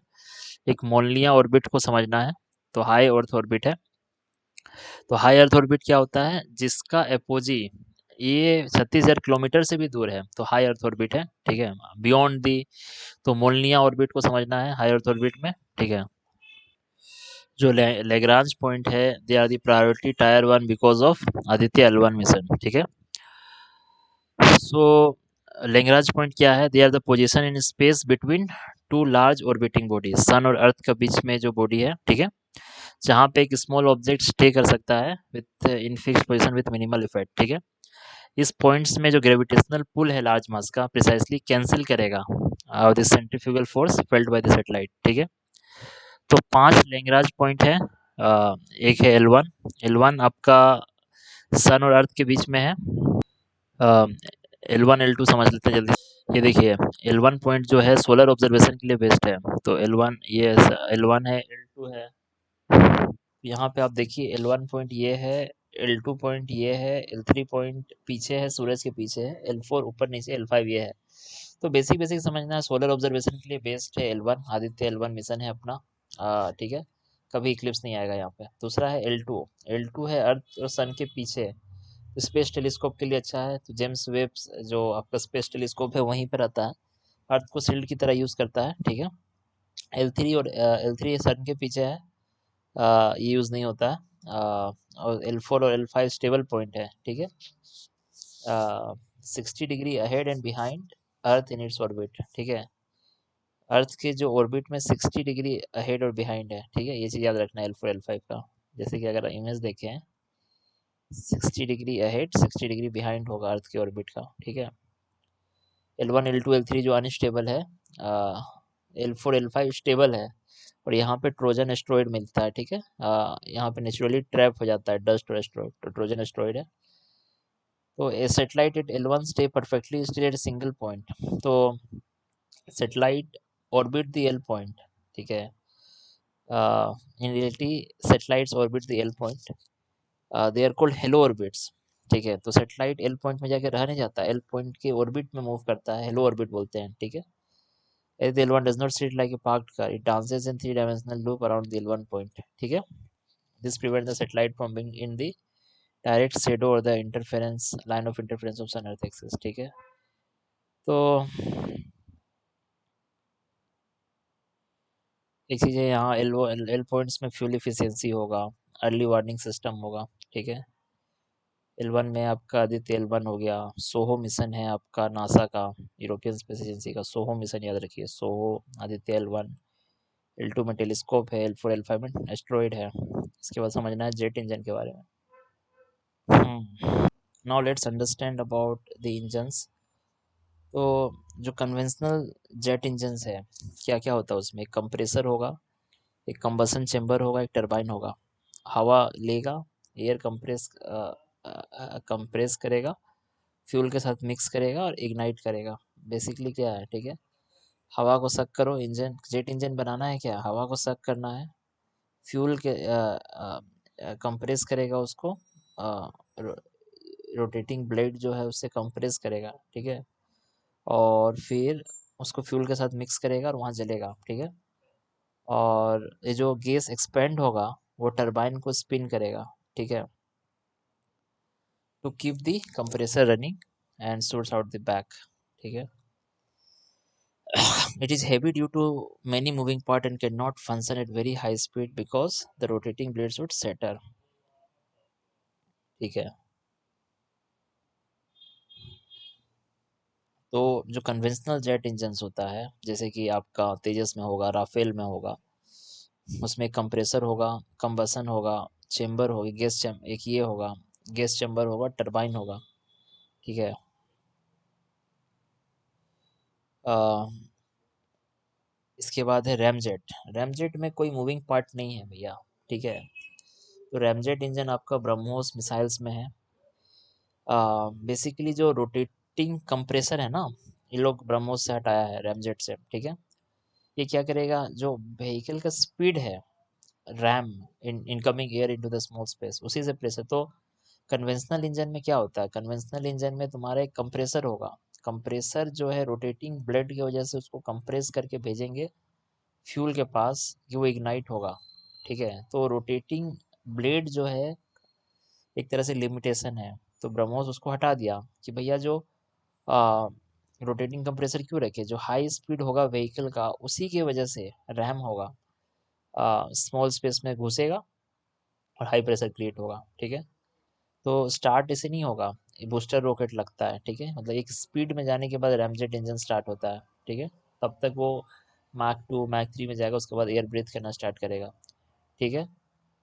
Speaker 1: एक मोल्निया ऑर्बिट को समझना है। तो हाई अर्थ ऑर्बिट है। तो हाई अर्थ ऑर्बिट क्या होता है, जिसका एपोजी ये 36,000 किलोमीटर से भी दूर है, तो हाई अर्थ ऑर्बिट है, ठीक है, बियॉन्ड दी। तो मोल्निया ऑर्बिट को समझना है हाई अर्थ ऑर्बिट में, ठीक है। जो लेग्रांज पॉइंट है, they are the priority tier 1 because of Aditya L1 mission, ठीक है। सो लेग्रांज पॉइंट क्या है, they are the position in space between two large orbiting body, sun और अर्थ के बीच में जो बॉडी है, ठीक है, जहाँ पे एक स्मॉल ऑब्जेक्ट स्टे कर सकता है with in fixed position with minimal effect, ठीक है। इस पॉइंट्स में जो ग्रेविटेशनल पुल है लार्ज मास का प्रिसाइसली कैंसिल करेगा the centrifugal force felt by the satellite, ठीक है। तो 5 लैग्रांज पॉइंट है। एक है L1, L1 आपका सन और अर्थ के बीच में है। L1 L2 समझ लेते हैं जल्दी। ये देखिए, L1 पॉइंट जो है सोलर ऑब्जर्वेशन के लिए बेस्ट है। तो L1 ये L1 है, L2 है। यहाँ पे आप देखिए L1 पॉइंट ये है, L2 पॉइंट ये है, L3 पॉइंट पीछे है, सूरज के पीछे है, L4 ऊपर नीचे, L5 ये है। तो बेसिक बेसिक समझना है, सोलर ऑब्जर्वेशन के लिए बेस्ट है L1, आदित्य L1 मिशन है अपना। ठीक है, कभी इक्लिप्स नहीं आएगा यहाँ पे। दूसरा है L2, L2 है अर्थ और सन के पीछे, स्पेस टेलीस्कोप के लिए अच्छा है। तो जेम्स वेब जो आपका स्पेस टेलीस्कोप है वहीं पर रहता है, अर्थ को शील्ड की तरह यूज करता है, ठीक है। L3 और L3 सन के पीछे है, ये यूज नहीं होता है। और L4 और L5 स्टेबल पॉइंट है, ठीक है। 60 degree ahead and behind earth in its orbit, ठीक है। अर्थ के जो ऑर्बिट में 60 डिग्री अहेड और बिहाइंड है, ठीक है, ये चीज याद रखना है L4 L5 का। जैसे कि अगर इमेज देखें, 60 डिग्री अहेड 60 डिग्री बिहाइंड होगा अर्थ के ऑर्बिट का, ठीक है। L1 L2 L3 जो अनस्टेबल है, L4 L5 स्टेबल है। और यहाँ पे ट्रोजन एस्ट्रॉइड मिलता है, ठीक है। यहाँ पे नेचुरली ट्रैप हो जाता है डस्ट और एस्ट्रॉइड, तो ट्रोजन एस्ट्रॉइड है। तो a satellite at L1 stay perfectly still at single point. तो satellite orbit the L point, ठीक है। In reality satellites orbit the L point, they are called halo orbits, ठीक है। तो सेटेलाइट एल पॉइंट में जाके रह नहीं जाता, एल पॉइंट के ऑर्बिट में मूव करता है, हेलो ऑर्बिट बोलते हैं, ठीक है। As the L1 does not sit like a parked car, it dances in three-dimensional loop around the L1 point, ठीक है। This prevents the satellite from being in the direct shadow और the interference line of interference of sun earth axis, ठीक है। तो एक चीज़ है यहाँ एल पॉइंट्स में फ्यूल इफिशियंसी होगा, अर्ली वार्निंग सिस्टम होगा, ठीक है। L1 में आपका आदित्य L1 हो गया, सोहो मिशन है आपका नासा का, यूरोपियन स्पेस एजेंसी का सोहो मिशन याद रखिए, सोहो आदित्य L1। L2 में टेलीस्कोप है, L4 L5 में एस्ट्रॉइड है। इसके बाद समझना है जेट इंजन के बारे में। Now let's understand about the engines. तो जो कन्वेंशनल जेट इंजन्स है, क्या क्या होता है उसमें, एक कंप्रेसर होगा, एक कंबसन चेम्बर होगा, एक टरबाइन होगा। हवा लेगा, एयर कंप्रेस करेगा, फ्यूल के साथ मिक्स करेगा और इग्नाइट करेगा। बेसिकली क्या है, ठीक है। हवा को सक करो, इंजन जेट इंजन बनाना है क्या, हवा को सक करना है, फ्यूल के कंप्रेस करेगा उसको, रोटेटिंग ब्लेड जो है उससे कंप्रेस करेगा, ठीक है। और फिर उसको फ्यूल के साथ मिक्स करेगा और वहाँ जलेगा, ठीक है। और ये जो गैस एक्सपेंड होगा वो टरबाइन को स्पिन करेगा, ठीक है, to keep the compressor running and source out the back, ठीक है। It is heavy due to many moving parts and cannot function at very high speed because the rotating blades would shatter, ठीक है। तो जो conventional jet engines होता है, जैसे कि आपका तेजस में होगा, राफेल में होगा, उसमें कंप्रेसर होगा, कंबसन होगा, चेम्बर होगी, एक ये होगा, गैस चेम्बर होगा, टरबाइन होगा, ठीक है। अ, इसके बाद है रैमजेट। रैमजेट में कोई मूविंग पार्ट नहीं है भैया, ठीक है। तो रैमजेट इंजन आपका ब्रह्मोस मिसाइल्स में है। बेसिकली जो रोटेटिंग कंप्रेसर है ना, ये लोग ब्रह्मोस से हटाया है, रैमजेट से, ठीक है। ये क्या करेगा, जो व्हीकल का स्पीड है, RAM in incoming air into the small space, उसी से प्रेशर। तो कन्वेंशनल इंजन में क्या होता है, कन्वेंशनल इंजन में तुम्हारा एक कंप्रेसर होगा, कंप्रेसर जो है रोटेटिंग ब्लेड की वजह से उसको कंप्रेस करके भेजेंगे फ्यूल के पास कि वो इग्नाइट होगा, ठीक है। तो रोटेटिंग ब्लेड जो है एक तरह से लिमिटेशन है। तो ब्रह्मोस उसको हटा दिया कि भैया जो रोटेटिंग कंप्रेसर क्यों रखे, जो हाई स्पीड होगा व्हीकल का उसी की वजह से रैम होगा, स्मॉल स्पेस में घुसेगा और हाई प्रेशर क्रिएट होगा, ठीक है। तो स्टार्ट इसे नहीं होगा, बूस्टर रॉकेट लगता है, ठीक है, मतलब एक स्पीड में जाने के बाद रैमजेट इंजन स्टार्ट होता है, ठीक है। तब तक वो मैक 3 में जाएगा, उसके बाद एयर ब्रीथ करना स्टार्ट करेगा। ठीक है।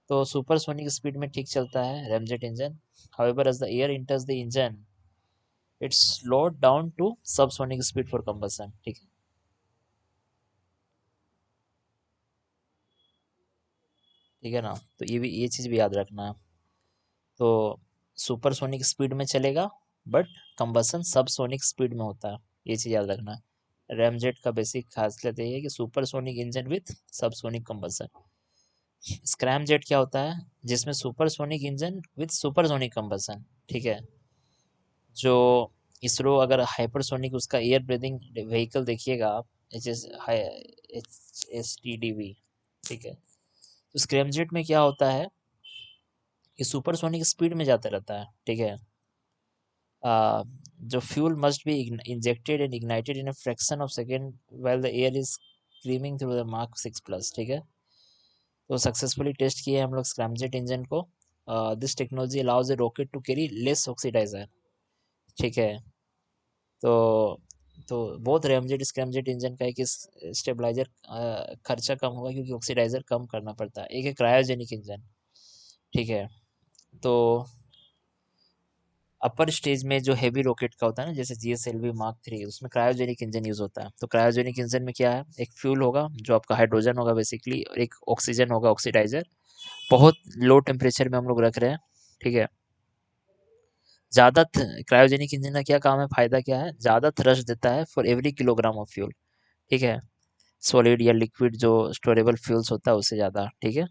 Speaker 1: तो सुपरसोनिक स्पीड में ठीक चलता है ramjet engine. However as the air enters the engine it's slowed down to subsonic speed for combustion. ठीक है। ठीक है ना, तो ये चीज़ भी याद रखना है। तो सुपरसोनिक स्पीड में चलेगा, बट कंबसन सबसोनिक स्पीड में होता है, ये चीज़ याद रखना है। रैमजेट का बेसिक खासियत ये है कि supersonic engine with subsonic combustion. Scrum jet क्या होता है, जिसमें supersonic engine with supersonic combustion. ठीक है। जो इसरो अगर हाइपरसोनिक उसका एयर ब्रीदिंग व्हीकल देखिएगा आप, HSTDV। ठीक है। तो स्क्रैमजेट में क्या होता है कि सुपरसोनिक स्पीड में जाता रहता है। ठीक है। uh, जो fuel must be injected and ignited in a fraction of second while the air is screaming through the Mach 6+। ठीक है। तो सक्सेसफुली टेस्ट किए हम लोग स्क्रैमजेट इंजन को। This technology allows a rocket to carry less oxidiser. ठीक है। तो तो बहुत रैमजेट स्क्रैमजेट इंजन का है कि स्टेबलाइजर खर्चा कम होगा, क्योंकि ऑक्सीडाइजर कम करना पड़ता है। एक है क्रायोजेनिक इंजन। ठीक है। तो अपर स्टेज में जो हैवी रॉकेट का होता है ना, जैसे GSLV Mark 3, उसमें क्रायोजेनिक इंजन यूज होता है। तो क्रायोजेनिक इंजन में क्या है, एक फ्यूल होगा जो आपका हाइड्रोजन होगा बेसिकली, और एक ऑक्सीजन होगा ऑक्सीडाइजर। बहुत लो टेम्परेचर में हम लोग रख रहे हैं। ठीक है। ज़्यादा क्रायोजेनिक इंजन का क्या काम है, फायदा क्या है, ज़्यादा थ्रस्ट देता है for every kilogram of fuel. ठीक है। सॉलिड या लिक्विड जो स्टोरेबल फ्यूल्स होता है उससे ज़्यादा। ठीक है।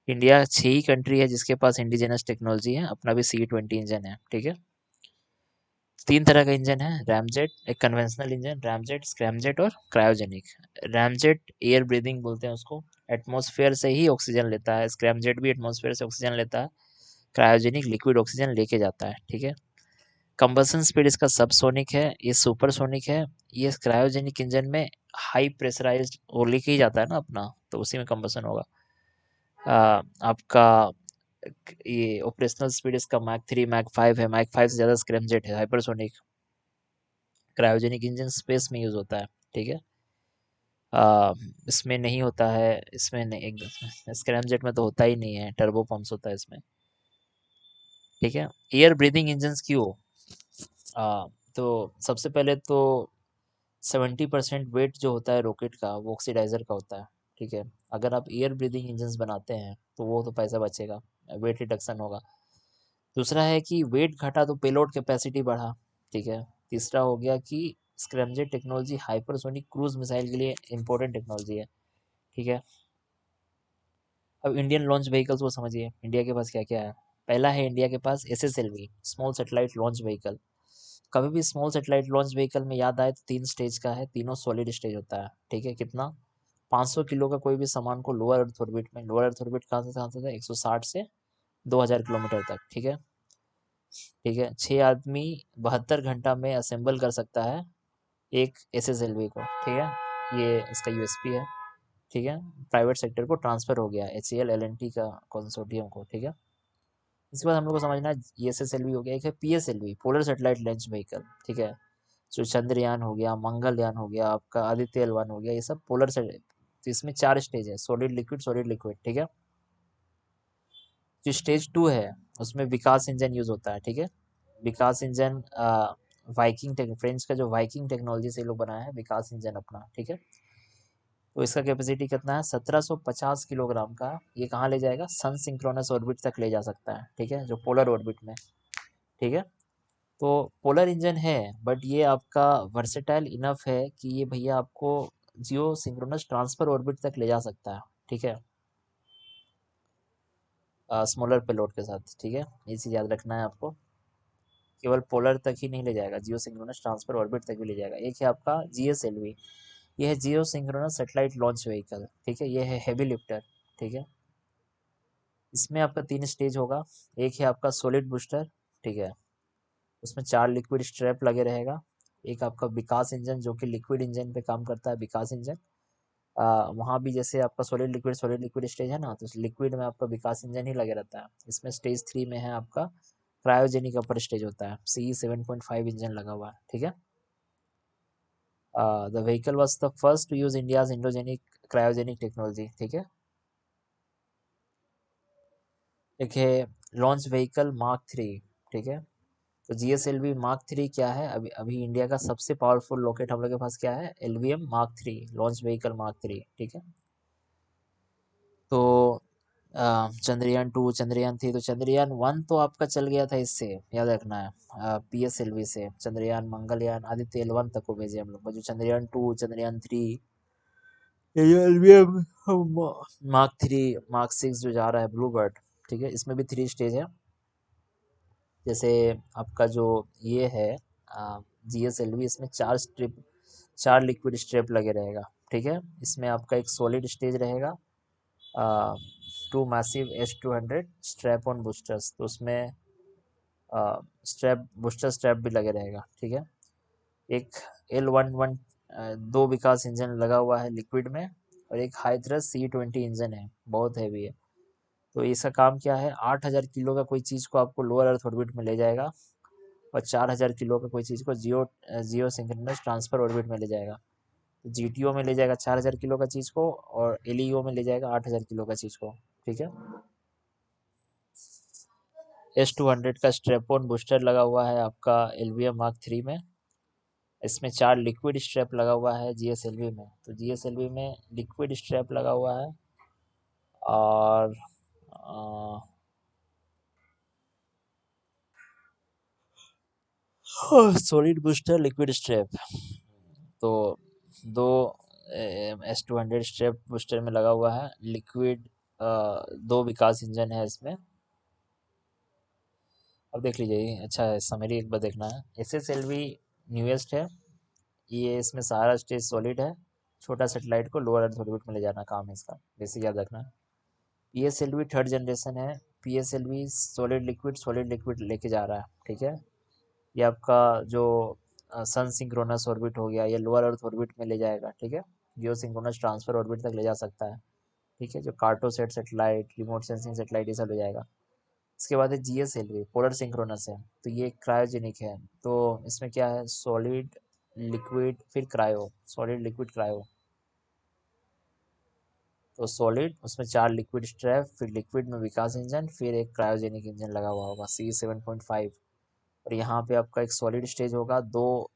Speaker 1: इंडिया 6 ही कंट्री है जिसके पास इंडिजिनस टेक्नोलॉजी है, अपना भी C20 इंजन है। ठीक है। 3 तरह का इंजन है रैमजेट, एक कन्वेंशनल इंजन रैमजेट, स्क्रैमजेट और क्रायोजेनिक। रैमजेट एयर ब्रीदिंग बोलते हैं उसको, एटमॉस्फेयर से ही ऑक्सीजन लेता है। स्क्रैमजेट भी एटमॉस्फेयर से ऑक्सीजन लेता है। क्रायोजेनिक लिक्विड ऑक्सीजन लेके जाता है। ठीक है। कंबसन स्पीड इसका सबसोनिक है, ये सुपरसोनिक है। ये क्रायोजेनिक इंजन में हाई प्रेशराइज्ड वो लेके ही जाता है ना अपना, तो उसी में कंबसन होगा। आपका ये ऑपरेशनल स्पीड इसका Mach 3 Mach 5 है। Mach 5 से ज़्यादा स्क्रैमजेट है हाइपरसोनिक। क्रायोजेनिक इंजन स्पेस में यूज होता है। ठीक है। आ, इसमें नहीं होता है, इसमें नहीं, एकदम स्क्रैमजेट में तो होता ही नहीं है, टर्बो पंप्स होता है इसमें। ठीक है। एयर ब्रीदिंग इंजन क्यों, तो सबसे पहले तो 70% वेट जो होता है रॉकेट का वो ऑक्सीडाइजर का होता है। ठीक है। अगर आप एयर ब्रीदिंग इंजन बनाते हैं तो वो तो पैसा बचेगा, वेट रिडक्शन होगा। दूसरा है कि वेट घटा तो पेलोड कैपेसिटी बढ़ा। ठीक है। तीसरा हो गया कि scramjet technology hypersonic cruise missile के लिए इंपॉर्टेंट टेक्नोलॉजी है। ठीक है। अब इंडियन लॉन्च व्हीकल्स वो समझिए, इंडिया के पास क्या क्या है। पहला है इंडिया के पास SSLV, small satellite launch vehicle. कभी भी स्मॉल सेटेलाइट लॉन्च व्हीकल में याद आए तो 3 स्टेज का है, तीनों सॉलिड स्टेज होता है। ठीक है। कितना, 500 किलो का कोई भी सामान को लोअर अर्थ ऑर्बिट में, लोअर अर्थ ऑर्बिट कहाँ से था, 160 से 2000 किलोमीटर तक। ठीक है। ठीक है। 6 आदमी 72 घंटा में असेंबल कर सकता है एक SSLV को। ठीक है। ये इसका USP है। ठीक है। प्राइवेट सेक्टर को ट्रांसफर हो गया HAL L&T का कंसोर्टियम को। ठीक है। इसके बाद हम लोग को समझना है, SSLV हो गया, एक है PSLV, polar satellite launch vehicle. ठीक है। जो चंद्रयान हो गया, मंगलयान हो गया, आपका आदित्य L1 हो गया, ये सब पोलर से। तो इसमें 4 स्टेज है, सॉलिड लिक्विड सॉलिड लिक्विड। ठीक है। जो स्टेज 2 है उसमें विकास इंजन यूज होता है। ठीक है। विकास इंजन वाइकिंग फ्रेंच का जो वाइकिंग टेक्नोलॉजी से ये लोग बनाया है विकास इंजन अपना। ठीक है। तो इसका कैपेसिटी कितना है, 1750 किलोग्राम का। ये कहाँ ले जाएगा, सन सिंक्रोनस ऑर्बिट तक ले जा सकता है। ठीक है। जो पोलर ऑर्बिट में। ठीक है। तो पोलर इंजन है, बट ये आपका वर्सेटाइल इनफ है कि ये भैया आपको जियो सिंक्रोनस ट्रांसफर ऑर्बिट तक ले जा सकता है। ठीक है। स्मॉलर पेलोड के साथ। ठीक है। ये चीज़ याद रखना है आपको, केवल पोलर तक ही नहीं ले जाएगा, जियो सिंक्रोनस ट्रांसफर ऑर्बिट तक भी ले जाएगा। एक है आपका GSLV, ये है जियो सिंक्रोनस सेटेलाइट लॉन्च व्हीकल। ठीक है। ये है हेवी लिफ्टर। ठीक है। इसमें आपका 3 स्टेज होगा। एक है आपका सॉलिड बूस्टर। ठीक है। उसमें 4 लिक्विड स्ट्रैप लगे रहेगा। एक आपका विकास इंजन जो कि लिक्विड इंजन पे काम करता है, विकास इंजन। वहाँ भी जैसे आपका सॉलिड लिक्विड स्टेज है ना, तो लिक्विड में आपका विकास इंजन ही लगे रहता है। इसमें स्टेज 3 में है आपका क्रायोजेनिक अपर स्टेज होता है, CE 7.5 इंजन लगा हुआ है। ठीक है। The vehicle was the first to use India's indigenous cryogenic technology, ठीक है। एक है लॉन्च व्हीकल मार्क थ्री, ठीक है। तो GSLV मार्क थ्री क्या है, अभी अभी इंडिया का सबसे पावरफुल रॉकेट हम लोग के पास क्या है, LVM mark three, launch vehicle mark three, ठीक है। तो चंद्रयान 2, चंद्रयान 3, तो चंद्रयान 1 तो आपका चल गया था, इससे याद रखना है, PSLV से। चंद्रयान, मंगलयान, आदित्य L1 तक को भेजे हम लोग। जो चंद्रयान 2, चंद्रयान 3, ये जो LVM मार्क 3, मार्क 6 जो जा रहा है ब्लू बर्ड, ठीक है, इसमें भी 3 स्टेज है। जैसे आपका जो ये है GSLV, इसमें 4 स्ट्रिप, 4 लिक्विड स्ट्रेप लगे रहेगा, ठीक है। इसमें आपका एक सॉलिड स्टेज रहेगा, 2 massive S200 strap on boosters, तो उसमें स्ट्रैप बूस्टर स्ट्रैप भी लगे रहेगा, ठीक है। एक L11 दो विकास इंजन लगा हुआ है लिक्विड में, और एक हाई थ्रस्ट C20 इंजन है, बहुत हैवी है। तो इसका काम क्या है, 8,000 किलो का कोई चीज़ को आपको लोअर अर्थ ऑर्बिट में ले जाएगा, और 4,000 किलो का कोई चीज़ को जियो सिंक्रोनस ट्रांसफर ऑर्बिट में ले जाएगा। तो GTO में ले जाएगा 4,000 किलो का चीज़ को, और LEO में ले जाएगा 8,000 किलो का चीज़ को, ठीक है। S200 का स्ट्रेपोन बूस्टर लगा हुआ है आपका LVM मार्क 3 में। इसमें 4 लिक्विड स्ट्रैप लगा हुआ है GSLV में, तो GSLV में लिक्विड स्ट्रैप लगा हुआ है, और सॉलिड बूस्टर लिक्विड स्ट्रैप। तो दो S200 स्ट्रैप बूस्टर में लगा हुआ है लिक्विड, दो विकास इंजन है इसमें। अब देख लीजिए, अच्छा है, समरी एक बार देखना है। SSLV न्यूएस्ट है, ये इसमें सारा स्टेज सॉलिड है, छोटा सेटेलाइट को लोअर अर्थ ऑर्बिट में ले जाना काम है इसका, बेसिक याद रखना है। PSLV थर्ड जनरेशन है, PSLV सॉलिड लिक्विड लेके जा रहा है, ठीक है। ये आपका जो सन सिंक्रोनस ऑर्बिट हो गया, ये लोअर अर्थ ऑर्बिट में ले जाएगा, ठीक है। जियो सिंक्रोनस ट्रांसफर ऑर्बिट तक ले जा सकता है, ठीक है। जो Cartosat satellite, remote sensing satellite, ये सब ले जाएगा। इसके बाद है GSLV पोलर सिंक्रोनस है, तो ये क्रायोजेनिक है। तो इसमें क्या है, सॉलिड लिक्विड फिर क्रायो, सॉलिड लिक्विड क्रायो। तो सॉलिड, उसमें 4 लिक्विड स्ट्रैप, फिर लिक्विड में विकास इंजन, फिर एक क्रायोजेनिक इंजन लगा हुआ होगा C7.5। और यहाँ पे आपका एक सॉलिड स्टेज होगा, दो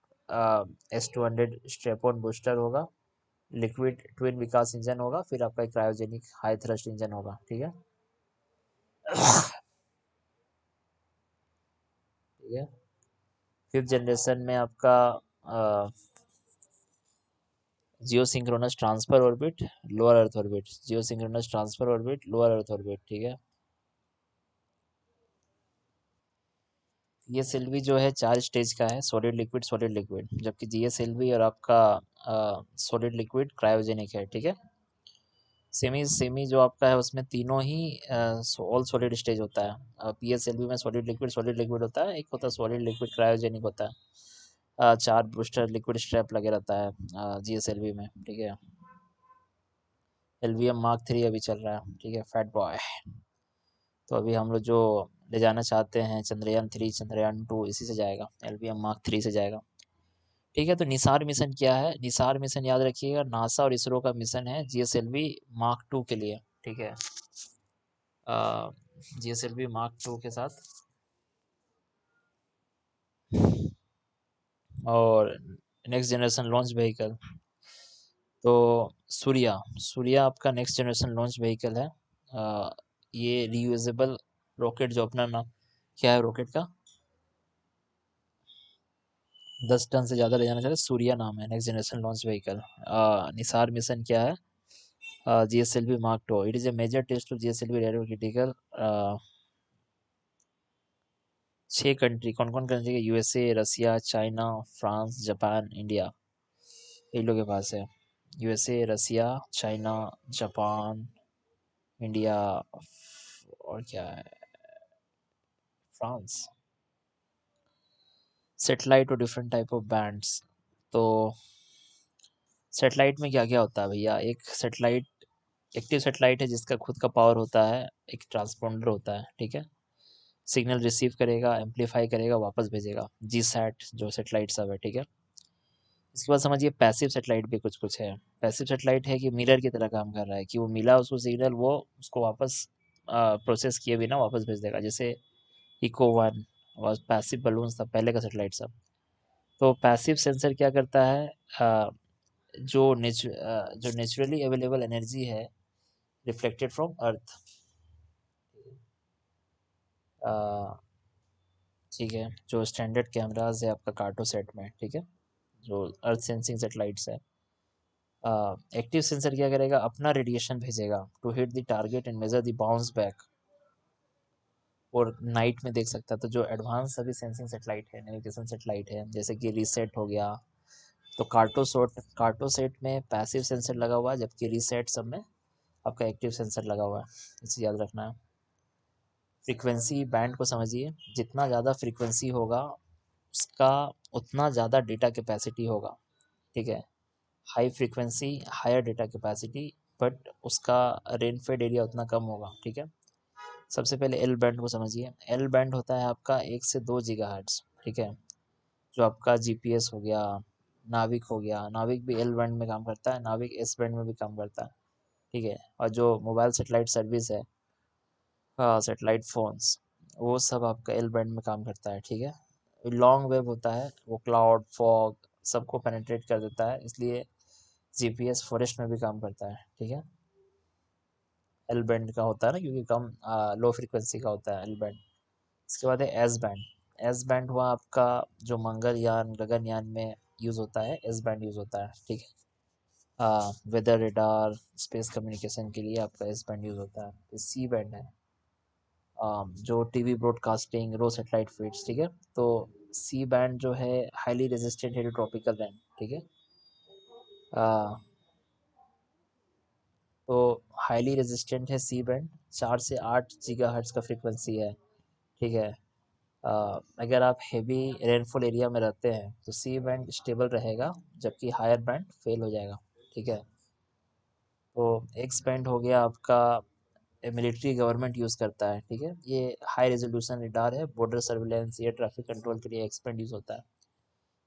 Speaker 1: S200 स्ट्रेपोन बूस्टर होगा, लिक्विड ट्विन विकास इंजन होगा, फिर आपका एक क्रायोजेनिक हाई थ्रस्ट इंजन होगा, ठीक है। ठीक है। फिफ्थ जनरेशन में आपका geosynchronous transfer orbit, lower earth orbit, geosynchronous transfer orbit, lower earth orbit, ठीक है। ये सेल्वी जो है 4 स्टेज का है, सॉलिड लिक्विड, जबकि GSLV और आपका सॉलिड लिक्विड क्रायोजेनिक है, ठीक है। सेमी सेमी जो आपका है उसमें तीनों ही ऑल सॉलिड स्टेज होता है। PSLV में सॉलिड लिक्विड होता है, एक होता है सॉलिड लिक्विड क्रायोजेनिक होता है। 4 बूस्टर लिक्विड स्ट्रैप लगे रहता है GSLV में, ठीक है। LVM मार्क 3 अभी चल रहा है, ठीक है, फैट बॉय। तो अभी हम लोग जो ले जाना चाहते हैं चंद्रयान 3, चंद्रयान 2 इसी से जाएगा, LVM मार्क 3 से जाएगा, ठीक है। तो निसार मिशन क्या है, निसार मिशन याद रखिएगा, नासा और इसरो का मिशन है GSLV मार्क 2 के लिए, ठीक है। GSLV मार्क 2 के साथ, और नेक्स्ट जनरेशन लॉन्च व्हीकल, तो सूर्या, सूर्या आपका नेक्स्ट जनरेशन लॉन्च व्हीकल है। ये रीयूजेबल रॉकेट, जो अपना नाम क्या है रॉकेट का, 10 टन से ज़्यादा ले जाना चाहते, सूर्या नाम है next generation launch vehicle. NISAR mission क्या है, GSLV mark 2, it is a major test of GSLV radio critical. 6 country, कौन कौन कंट्री के, USA, Russia, China, France, Japan, India, ये लोग के पास है। USA, Russia, China, Japan, India, और क्या है, फ्रांस। सेटेलाइट और डिफरेंट टाइप ऑफ बैंड्स, तो सेटेलाइट में क्या क्या होता है भैया, एक सेटेलाइट एक्टिव सेटेलाइट है जिसका खुद का पावर होता है, एक ट्रांसपोंडर होता है, ठीक है। सिग्नल रिसीव करेगा, एम्पलीफाई करेगा, वापस भेजेगा, जी सैट जो सेटेलाइट सब है, ठीक है। इसके बाद समझिए पैसिव सेटेलाइट भी कुछ कुछ है। पैसिव सेटेलाइट है कि मिरर की तरह काम कर रहा है, कि वो मिला उसको सिग्नल, वो उसको वापस प्रोसेस किए बिना वापस भेज देगा। जैसे इको वन और पैसिव बलून्स था पहले का सेटेलाइट सब। तो पैसिव सेंसर क्या करता है, अ, जो नेचुरली अवेलेबल एनर्जी है रिफ्लेक्टेड फ्रॉम अर्थ, ठीक है, जो स्टैंडर्ड कैमराज है आपका कार्टोसेट में, ठीक है, जो अर्थ सेंसिंग सेटेलाइट्स है। एक्टिव सेंसर क्या करेगा, अपना रेडिएशन भेजेगा to hit the target and measure the bounce back, और नाइट में देख सकता है। तो जो एडवांस अभी सेंसिंग सेटेलाइट है, नेविगेशन सेटेलाइट है, जैसे कि रिसेट हो गया, तो कार्टोसेट में पैसिव सेंसर लगा हुआ है, जबकि रिसेट सब में आपका एक्टिव सेंसर लगा हुआ है। इसे याद रखना है। फ्रीक्वेंसी बैंड को समझिए, जितना ज़्यादा फ्रीक्वेंसी होगा उसका उतना ज़्यादा डेटा कैपेसिटी होगा, ठीक है। High frequency higher data capacity, but उसका रेन फेड एरिया उतना कम होगा, ठीक है। सबसे पहले एल बैंड को समझिए। एल बैंड होता है आपका 1 से 2 गीगाहर्ट्ज़, ठीक है। जो आपका जीपीएस हो गया, नाविक हो गया, नाविक भी एल बैंड में काम करता है, नाविक एस बैंड में भी काम करता है, ठीक है। और जो मोबाइल सेटेलाइट सर्विस है, सेटेलाइट फोन्स, वो सब आपका एल बैंड में काम करता है, ठीक है। लॉन्ग वेव होता है, वो क्लाउड फॉग सबको पेनिट्रेट कर देता है, इसलिए जीपीएस फॉरेस्ट में भी काम करता है, ठीक है। एल बैंड का होता है ना, क्योंकि कम लो फ्रीक्वेंसी का होता है एल बैंड। इसके बाद है एस बैंड। एस बैंड हुआ आपका जो मंगलयान गगनयान में यूज़ होता है, एस बैंड यूज़ होता है, ठीक है। वेदर रेडार स्पेस कम्युनिकेशन के लिए आपका एस बैंड यूज़ होता है। सी बैंड है, जो टीवी ब्रॉडकास्टिंग रो सेटेलाइट फीड्स, ठीक है। तो सी बैंड जो है हाईली रेजिस्टेंट हेलियोट्रॉपिकल बैंड, ठीक है। आ, तो हाईली रेजिस्टेंट है सी बैंड, 4 से 8 गीगाहर्ट्ज़ का फ्रीक्वेंसी है, ठीक है। अगर आप हेवी रेनफॉल एरिया में रहते हैं तो सी बैंड स्टेबल रहेगा, जबकि हायर बैंड फेल हो जाएगा, ठीक है। तो एक्स बैंड हो गया आपका, मिलिट्री गवर्नमेंट यूज़ करता है, ठीक है। ये हाई रेजोल्यूशन रडार है, बॉर्डर सर्विलेंस या ट्रैफिक कंट्रोल के लिए एक्स बैंड यूज़ होता है।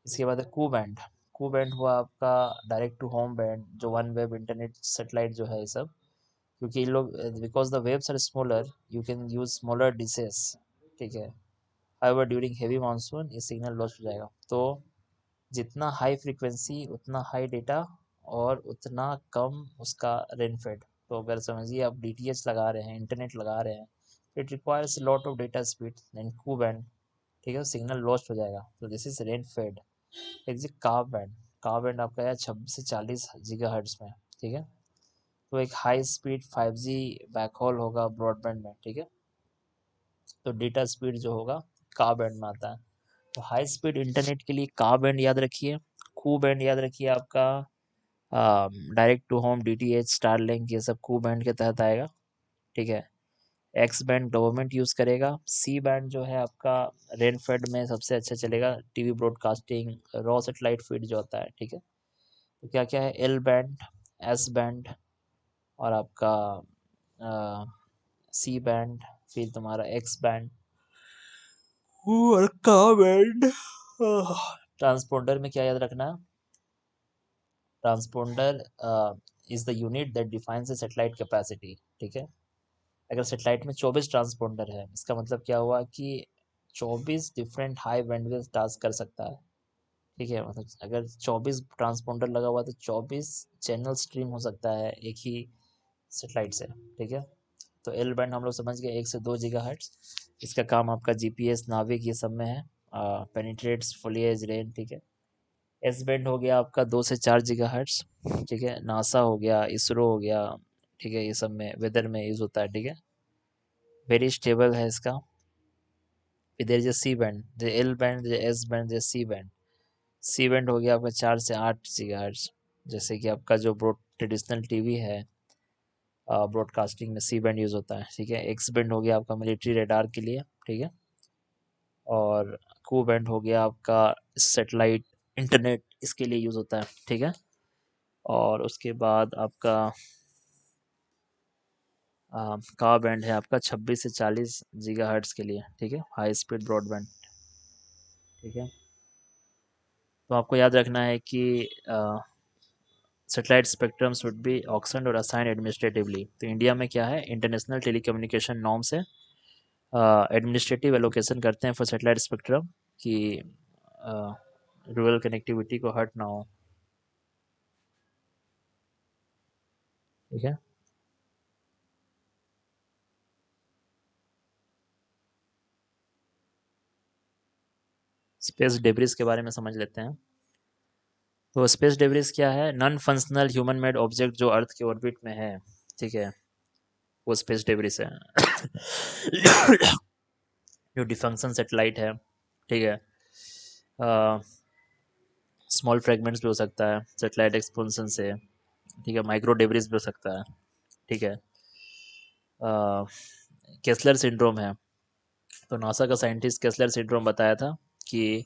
Speaker 1: इसके बाद है कू बैंड। कू बैंड हुआ आपका डायरेक्ट टू होम बैंड, जो वन वेब इंटरनेट सेटेलाइट जो है ये सब, क्योंकि इन लोग because the waves are smaller you can use smaller dishes, ठीक है। हाउएवर ड्यूरिंग हेवी मानसून ये सिग्नल लॉस्ट हो जाएगा। तो जितना हाई फ्रीक्वेंसी उतना हाई डेटा, और उतना कम उसका रेनफेड। तो अगर समझिए आप डीटीएच लगा रहे हैं, इंटरनेट लगा रहे हैं, it requires lot of data speed and Ku band, ठीक है, सिग्नल लॉस्ट हो जाएगा। तो दिस इज रेन फेड। एक काव बैंड, काव बैंड आपका है 26 से 40 गीगाहर्ट्ज़ में, ठीक है। तो एक हाई स्पीड 5G बैकहॉल होगा ब्रॉडबैंड में, ठीक है। तो डेटा स्पीड जो होगा का बैंड में आता है। तो हाई स्पीड इंटरनेट के लिए का बैंड याद रखिए। कू बैंड याद रखिए आपका, direct to home DTH Starlink ये सब कू बैंड के तहत आएगा, ठीक है। एक्स बैंड गवर्नमेंट यूज़ करेगा। सी बैंड जो है आपका रेन फेड में सबसे अच्छा चलेगा, TV broadcasting raw satellite feed जो होता है, ठीक है। तो क्या क्या है, एल बैंड, एस बैंड, और आपका सी बैंड, फिर तुम्हारा एक्स बैंड और का बैंड। ट्रांसपोंडर में क्या याद रखना, transponder is the unit that defines the satellite capacity, ठीक है। अगर सेटेलाइट में 24 ट्रांसपोंडर है, इसका मतलब क्या हुआ कि 24 डिफरेंट हाई बैंडविड्थ टास्क कर सकता है, ठीक है। मतलब अगर 24 ट्रांसपोंडर लगा हुआ तो 24 चैनल स्ट्रीम हो सकता है एक ही सेटेलाइट से, ठीक है। तो एल बैंड हम लोग समझ गए 1 से 2 गीगाहर्ट्ज़। इसका काम आपका जीपीएस नाविक ये सब में है, पेनिट्रेट्स फुलियज रेन, ठीक है। एस बैंड हो गया आपका 2 से 4 गीगाहर्ट्ज़, ठीक है। नासा हो गया, इसरो हो गया, ठीक है, ये सब में वेदर में यूज़ होता है, ठीक है। वेरी स्टेबल है इसका। फिर देयर इज सी बैंड, जो एल बैंड, जो एस बैंड, जो सी बैंड। सी बैंड हो गया आपका 4 से 8 गीगाहर्ट्ज़, जैसे कि आपका जो ब्रॉड ट्रेडिशनल टीवी है, ब्रॉडकास्टिंग में सी बैंड यूज़ होता है, ठीक है। एक्स बैंड हो गया आपका मिलिट्री रडार के लिए, ठीक है। और कू बैंड हो गया आपका सेटेलाइट इंटरनेट इसके लिए यूज़ होता है, ठीक है। और उसके बाद आपका का बैंड है आपका 26 से 40 गीगाहर्ट्ज़ के लिए, ठीक है, हाई स्पीड ब्रॉडबैंड, ठीक है। तो आपको याद रखना है कि सैटेलाइट स्पेक्ट्रम शुड बी ऑक्शन्ड और असाइन एडमिनिस्ट्रेटिवली। तो इंडिया में क्या है, इंटरनेशनल टेलीकम्युनिकेशन नॉर्म से एडमिनिस्ट्रेटिव एलोकेशन करते हैं फॉर सैटेलाइट स्पेक्ट्रम कि रूरल कनेक्टिविटी को हर्ट ना हो। ठीक है। स्पेस डेब्रिस के बारे में समझ लेते हैं। तो स्पेस डेब्रिस क्या है, non functional human made object जो अर्थ के ऑर्बिट में है। ठीक है, वो स्पेस डेब्रिस है। जो डिफंक्शन सेटेलाइट है। ठीक है, स्मॉल फ्रेगमेंट्स भी हो सकता है सेटेलाइट एक्सपेंशन से। ठीक है, माइक्रो डेब्रिस भी हो सकता है। ठीक है। केसलर सिंड्रोम है। तो नासा का साइंटिस्ट केसलर सिंड्रोम बताया था कि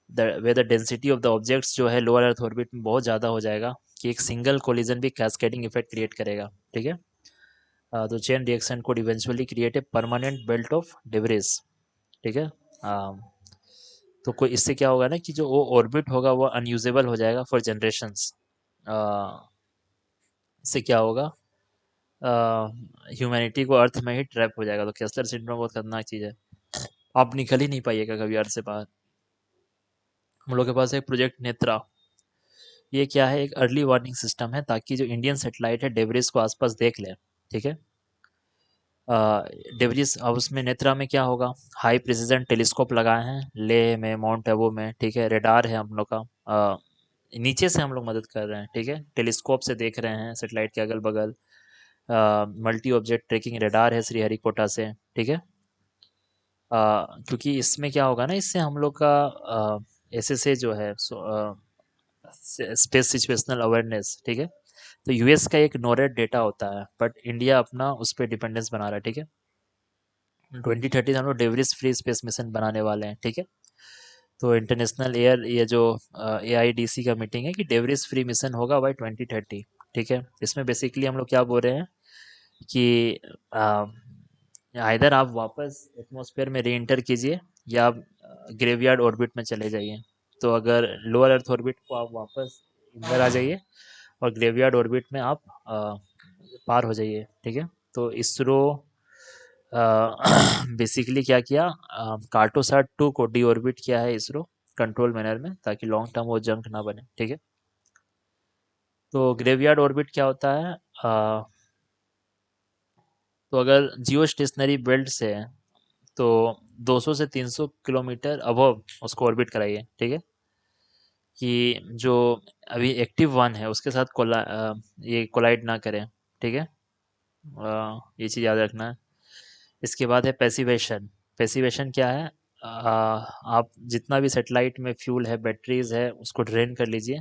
Speaker 1: way the density of the objects जो है लोअर अर्थ ऑर्बिट में बहुत ज़्यादा हो जाएगा कि एक सिंगल कोलिजन भी कैस्केडिंग इफेक्ट क्रिएट करेगा। ठीक है। तो chain reaction code eventually create a permanent belt of debris. ठीक है। तो कोई इससे क्या होगा ना कि जो वो ऑर्बिट होगा वो अनयूजेबल हो जाएगा फॉर जनरेशंस। इससे क्या होगा, ह्यूमैनिटी को अर्थ में ही ट्रैप हो जाएगा। तो केसलर सिंड्रोम बहुत खतरनाक चीज़ है, आप निकल ही नहीं पाइएगा कभी अर्थ से बाहर। हम लोग के पास एक प्रोजेक्ट नेत्रा, ये क्या है, एक अर्ली वार्निंग सिस्टम है ताकि जो इंडियन सेटेलाइट है डेब्रिस को आसपास देख ले। ठीक है। डेब्रिस, अब उसमें नेत्रा में क्या होगा, हाई प्रिसीजन टेलीस्कोप लगाए हैं लेह में, माउंट एबू में। ठीक है, रेडार है हम लोग का। नीचे से हम लोग मदद कर रहे हैं। ठीक है, टेलीस्कोप से देख रहे हैं सेटेलाइट के अगल बगल। मल्टी ऑब्जेक्ट ट्रैकिंग रेडार है श्रीहरिकोटा से। ठीक है। क्योंकि इसमें क्या होगा ना, इससे हम लोग का एसएसए जो है, स्पेस सिचुएशनल अवेयरनेस। ठीक है। तो यूएस का एक नोरेड डेटा होता है बट इंडिया अपना उस पर डिपेंडेंस बना रहा है। ठीक है। 2030 हम लोग डेवरिस फ्री स्पेस मिशन बनाने वाले हैं। ठीक है। तो इंटरनेशनल एयर, ये जो AIDC का मीटिंग है कि डेवरिस फ्री मिशन होगा बाय 2030। ठीक है। इसमें बेसिकली हम लोग क्या बोल रहे हैं कि आइदर आप वापस एटमॉस्फेयर में री एंटर कीजिए या आप ग्रेवयार्ड ऑर्बिट में चले जाइए। तो अगर लोअर अर्थ ऑर्बिट को आप वापस इधर आ जाइए और ग्रेवयार्ड ऑर्बिट में आप पार हो जाइए। ठीक है। तो इसरो बेसिकली क्या किया, कार्टोसाट 2 को डी ऑर्बिट किया है इसरो कंट्रोल मैनर में, ताकि लॉन्ग टर्म वो जंक ना बने। ठीक है। तो ग्रेवयार्ड ऑर्बिट क्या होता है, तो अगर जियो स्टेशनरी बेल्ट से है तो 200 से 300 किलोमीटर अबव उसको ऑर्बिट कराइए। ठीक है, कि जो अभी एक्टिव वन है उसके साथ ये कोलाइड ना करें। ठीक है। ये चीज़ याद रखना है। इसके बाद है पैसिवेशन। पैसिवेशन क्या है, आप जितना भी सेटेलाइट में फ्यूल है, बैटरीज है, उसको ड्रेन कर लीजिए।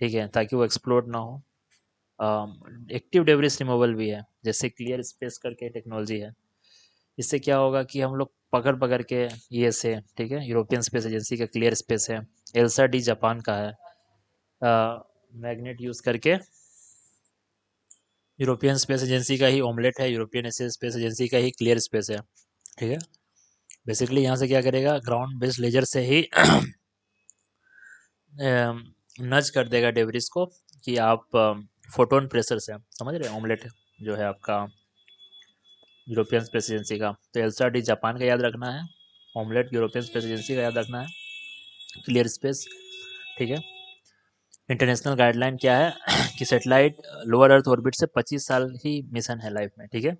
Speaker 1: ठीक है, ताकि वो एक्सप्लोड ना हो। एक्टिव डेब्रिस रिमूवल भी है, जैसे क्लियर स्पेस करके टेक्नोलॉजी है। इससे क्या होगा कि हम लोग पकड़ पकड़ के ये से, ठीक है, यूरोपियन स्पेस एजेंसी का क्लियर स्पेस है, एल्सा डी जापान का है, मैग्नेट यूज़ करके यूरोपियन स्पेस एजेंसी का ही ऑमलेट है, यूरोपियन स्पेस एजेंसी का ही क्लियर स्पेस है। ठीक है। बेसिकली यहाँ से क्या करेगा, ग्राउंड बेस्ड लेजर से ही नज कर देगा डेब्रिस को कि आप फोटोन प्रेशर से, समझ रहे हैं, ऑमलेट जो है आपका यूरोपियन स्पेस एजेंसी का। तो एल्सा डी जापान का याद रखना है, ऑमलेट यूरोपियन स्पेस एजेंसी का याद रखना है, क्लियर स्पेस। ठीक है। इंटरनेशनल गाइडलाइन क्या है कि सेटेलाइट लोअर अर्थ ऑर्बिट से 25 साल ही मिशन है लाइफ में। ठीक है।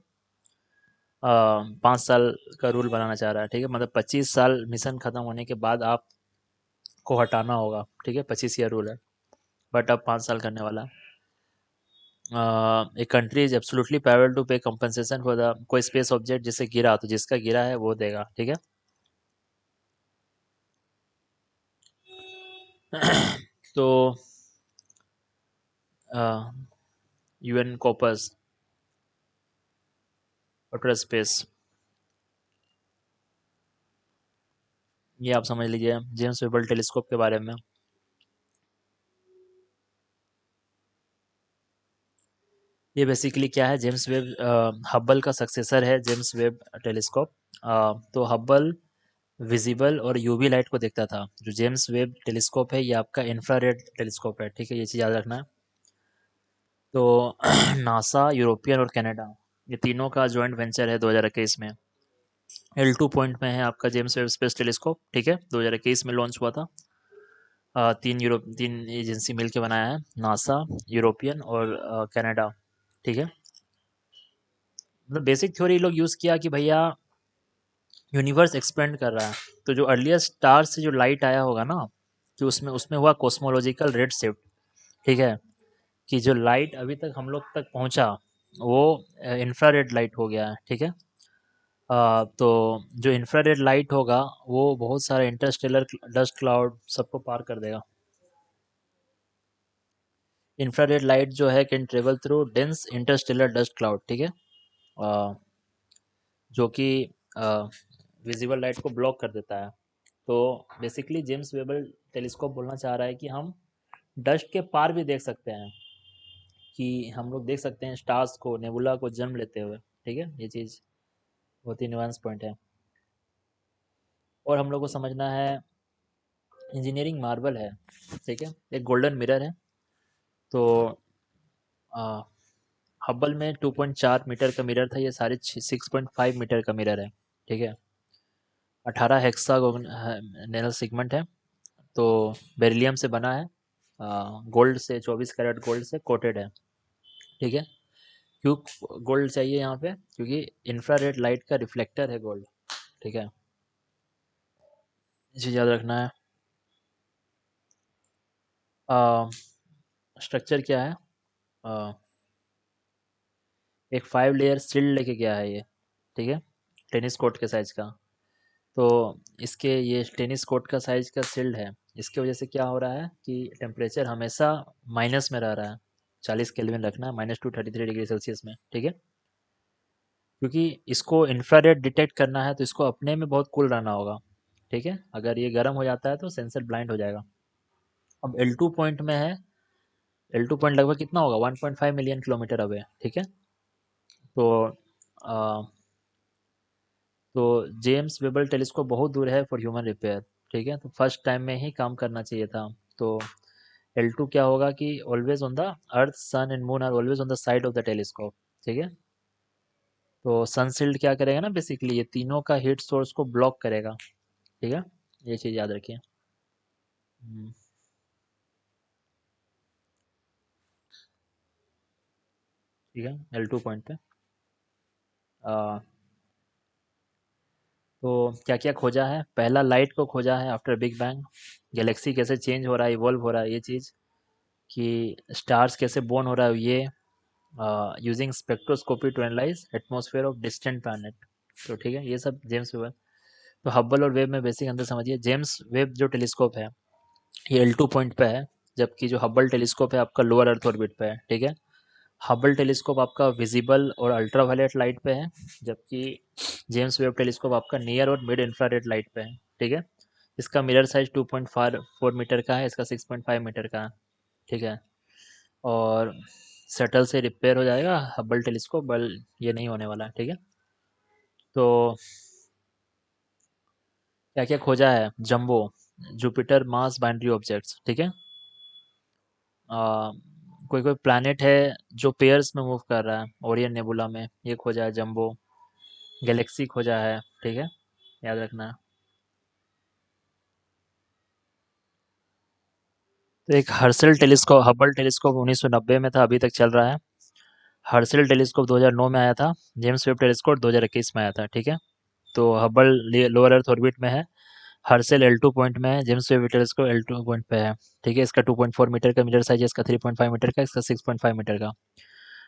Speaker 1: 5 साल का रूल बनाना चाह रहा है। ठीक है, मतलब 25 साल मिशन खत्म होने के बाद आपको हटाना होगा। ठीक है, 25 ईयर रूल है, बट अब 5 साल करने वाला है। ए कंट्री इज एब्सोल्युटली पावल टू पे कंपनसेशन फॉर द कोई स्पेस ऑब्जेक्ट जिससे गिरा, तो जिसका गिरा है वो देगा। ठीक है। तो UN कॉपर्स वाटर स्पेस, ये आप समझ लीजिए जेम्स वेबल टेलीस्कोप के बारे में। ये बेसिकली क्या है, जेम्स वेब हब्बल का सक्सेसर है जेम्स वेब टेलीस्कोप। तो हब्बल विजिबल और यूवी लाइट को देखता था। जो जेम्स वेब टेलीस्कोप है ये आपका इंफ्रारेड टेलीस्कोप है, ठीक है, ये चीज़ याद रखना है। तो नासा, यूरोपियन और कनाडा, ये तीनों का जॉइंट वेंचर है 2021 में। L2 पॉइंट में है आपका जेम्स वेब स्पेस टेलीस्कोप, ठीक है, 2021 में लॉन्च हुआ था। तीन एजेंसी मिलके बनाया है, नासा, यूरोपियन और कनाडा, ठीक है। मतलब बेसिक थ्योरी लोग यूज़ किया कि भैया यूनिवर्स एक्सपेंड कर रहा है, तो जो अर्लिएस्ट स्टार से जो लाइट आया होगा ना, कि उसमें उसमें हुआ कॉस्मोलॉजिकल रेड शिफ्ट, ठीक है, कि जो लाइट अभी तक हम लोग तक पहुंचा वो इंफ्रारेड लाइट हो गया है, ठीक है। तो जो इंफ्रारेड लाइट होगा वो बहुत सारे इंटरस्टेलर डस्ट क्लाउड सबको पार कर देगा। इंफ्रारेड लाइट जो है can travel through dense Interstellar dust cloud, ठीक है, अ, जो कि विजिबल लाइट को ब्लॉक कर देता है। तो बेसिकली जेम्स वेबल टेलीस्कोप बोलना चाह रहा है कि हम डस्ट के पार भी देख सकते हैं, कि हम लोग देख सकते हैं स्टार्स को, नेबुला को जन्म लेते हुए, ठीक है, ये चीज़ बहुत ही नुआंस पॉइंट है। और हम लोग को समझना है इंजीनियरिंग मार्वल है, ठीक है, एक गोल्डन मिरर है। तो हब्बल में 2.4 मीटर का मिरर था, ये साढ़े 6.5 मीटर का मिरर है, ठीक है। 18 हेक्सागोनल सेगमेंट है। तो बेरिलियम से बना है, गोल्ड से, 24 कैरेट गोल्ड से कोटेड है, ठीक है। क्यों गोल्ड चाहिए यहाँ पे? क्योंकि इंफ्रारेड लाइट का रिफ्लेक्टर है गोल्ड, ठीक है, ये चीज़ याद रखना है। स्ट्रक्चर क्या है? आ, एक 5 लेयर सील्ड लेके गया है ये, ठीक है, टेनिस कोर्ट के साइज़ का। तो इसके ये टेनिस कोर्ट का साइज़ का सील्ड है। इसकी वजह से क्या हो रहा है कि टेम्परेचर हमेशा माइनस में रह रहा है, 40 केल्विन रखना है, -233 डिग्री सेल्सियस में, ठीक है। क्योंकि इसको इंफ्रारेड डिटेक्ट करना है तो इसको अपने में बहुत कूल रहना होगा, ठीक है। अगर ये गर्म हो जाता है तो सेंसर ब्लाइंड हो जाएगा। अब L2 पॉइंट में है, L2 पॉइंट लगभग कितना होगा, 1.5 मिलियन किलोमीटर अवे, ठीक है। तो आ, तो जेम्स वेबल टेलीस्कोप बहुत दूर है फॉर ह्यूमन रिपेयर, ठीक है, तो फर्स्ट टाइम में ही काम करना चाहिए था। तो L2 क्या होगा कि always on the earth, sun and moon are always on the side of the telescope, ठीक है। तो सनशील्ड क्या करेगा ना, बेसिकली ये तीनों का हीट सोर्स को ब्लॉक करेगा, ठीक है, ये चीज़ याद रखिए। हम्म, ठीक है, L2 पॉइंट पे आ, तो क्या क्या खोजा है? पहला लाइट को खोजा है आफ्टर बिग बैंग, गैलेक्सी कैसे चेंज हो रहा है, इवॉल्व हो रहा है, ये चीज़, कि स्टार्स कैसे बोर्न हो रहा है, ये using spectroscopy to analyse atmosphere of distant planet. तो ठीक है, ये सब जेम्स वेब। तो हब्बल और वेब में बेसिक अंदर समझिए। जेम्स वेब जो टेलीस्कोप है ये L2 पॉइंट पे है, जबकि जो हब्बल टेलीस्कोप है आपका लोअर अर्थ ऑर्बिट पे है, ठीक है। हबल टेलीस्कोप आपका विजिबल और अल्ट्रावायलेट लाइट पे है, जबकि जेम्स वेब टेलीस्कोप आपका नियर और मिड इंफ्रारेड लाइट पे है, ठीक है। इसका मिरर साइज 2.4 मीटर का है, इसका 6.5 मीटर का है, ठीक है। और शटल से रिपेयर हो जाएगा हबल टेलीस्कोप, बल ये नहीं होने वाला है, ठीक है। तो क्या क्या खोजा है? जंबो, जुपिटर मास बाइनरी ऑब्जेक्ट्स, ठीक है। कोई कोई प्लैनेट है जो पेयर्स में मूव कर रहा है, ओरियन नेबुला में, ये खोजा है जंबो। गैलेक्सी खोजा है, ठीक है, याद रखना है। तो एक हर्सल टेलीस्कोप, हबल टेलीस्कोप 1990 में था, अभी तक चल रहा है। हर्सल टेलीस्कोप 2009 में आया था। जेम्स वेब टेलीस्कोप 2021 में आया था, ठीक है। तो हबल लोअर अर्थ ऑर्बिट में है, हर्सल L2 पॉइंट में है, James Webb telescope L2 point पे है, ठीक है। इसका 2.4 मीटर का मिरर साइज है, इसका 3.5 मीटर का, इसका 6.5 मीटर का।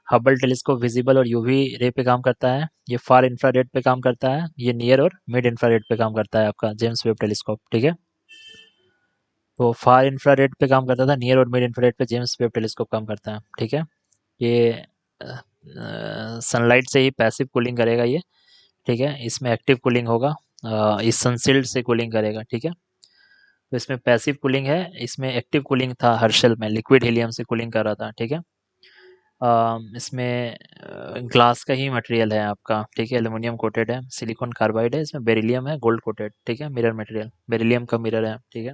Speaker 1: हबल टेलीस्कोप विजिबल और यूवी रे पे काम करता है, ये फार इंफ्रारेड पे काम करता है, ये नियर और मिड इंफ्रारेड पे काम करता है आपका जेम्स वेब टेलीस्कोप, ठीक है। तो फार इंफ्रारेड पे काम करता था, नियर और मिड इंफ्रारेड पे जेम्स वेब टेलीस्कोप काम करता है, ठीक है। ये सनलाइट से ही पैसिव कूलिंग करेगा ये, ठीक है। इसमें एक्टिव कूलिंग होगा, इस सनशील्ड से कूलिंग करेगा, ठीक है। तो इसमें पैसिव कूलिंग है, इसमें एक्टिव कूलिंग था, हर्शल में लिक्विड हीलियम से कूलिंग कर रहा था, ठीक है। इसमें ग्लास का ही मटेरियल है आपका, ठीक है, एल्यूमिनियम कोटेड है, सिलिकॉन कार्बाइड है, इसमें बेरिलियम है, गोल्ड कोटेड, ठीक है, मिरर मटेरियल, बेरिलियम का मिरर है, ठीक है।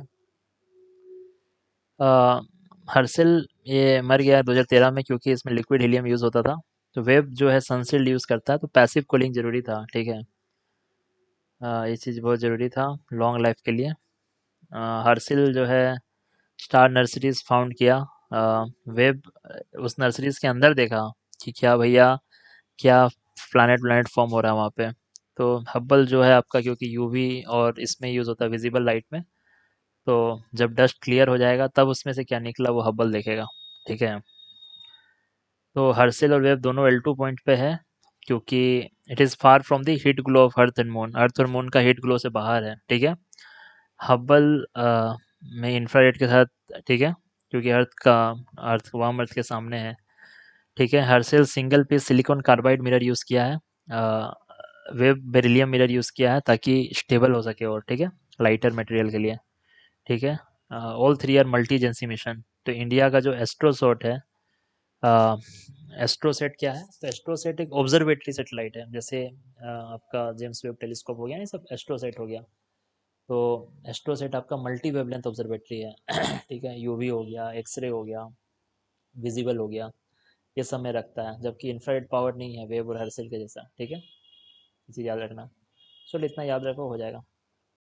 Speaker 1: अ, हर्षिल ये मर गया 2013 में क्योंकि इसमें लिक्विड हीलियम यूज़ होता था। तो वेब जो है सनशील्ड यूज़ करता है, तो पैसिव कूलिंग ज़रूरी था, ठीक है। ये चीज़ बहुत ज़रूरी था लॉन्ग लाइफ के लिए। हर्षिल जो है स्टार नर्सरीज फाउंड किया। वेब उस नर्सरीज के अंदर देखा कि क्या भैया, क्या प्लैनेट प्लैनेट फॉर्म हो रहा है वहाँ पे। तो हब्बल जो है आपका, क्योंकि यूवी और इसमें यूज़ होता है विजिबल लाइट में, तो जब डस्ट क्लियर हो जाएगा तब उसमें से क्या निकला वो हब्बल देखेगा, ठीक है। तो हर्सेल और वेव दोनों L2 पॉइंट पे है, क्योंकि it is far from the heat glow of earth and moon, earth और मून का हीट ग्लो से बाहर है, ठीक है। हब्बल में इंफ्रारेड के साथ, ठीक है, क्योंकि अर्थ वार्म अर्थ के सामने है, ठीक है। Herschel single piece silicon carbide mirror use किया है। वेब बेरिलियम मिरर यूज़ किया है ताकि स्टेबल हो सके, और ठीक है, लाइटर मटेरियल के लिए, ठीक है। All three are multi agency mission. तो इंडिया का जो एस्ट्रोसॉट है, एस्ट्रोसेट क्या है, तो एस्ट्रोसेट एक ऑब्जर्वेटरी सेटेलाइट है, जैसे आपका जेम्स वेब टेलीस्कोप हो गया, ये सब एस्ट्रोसेट हो गया। तो एस्ट्रोसेट आपका मल्टी वेवलेंथ ऑब्जर्वेटरी है ठीक है, यूवी हो गया, एक्सरे हो गया, विजिबल हो गया, ये सब में रखता है, जबकि इंफ्रारेड पावर नहीं है वेव और हर्सेल के जैसा, ठीक है। इसे याद रखना। चलो इतना याद रखो, हो जाएगा।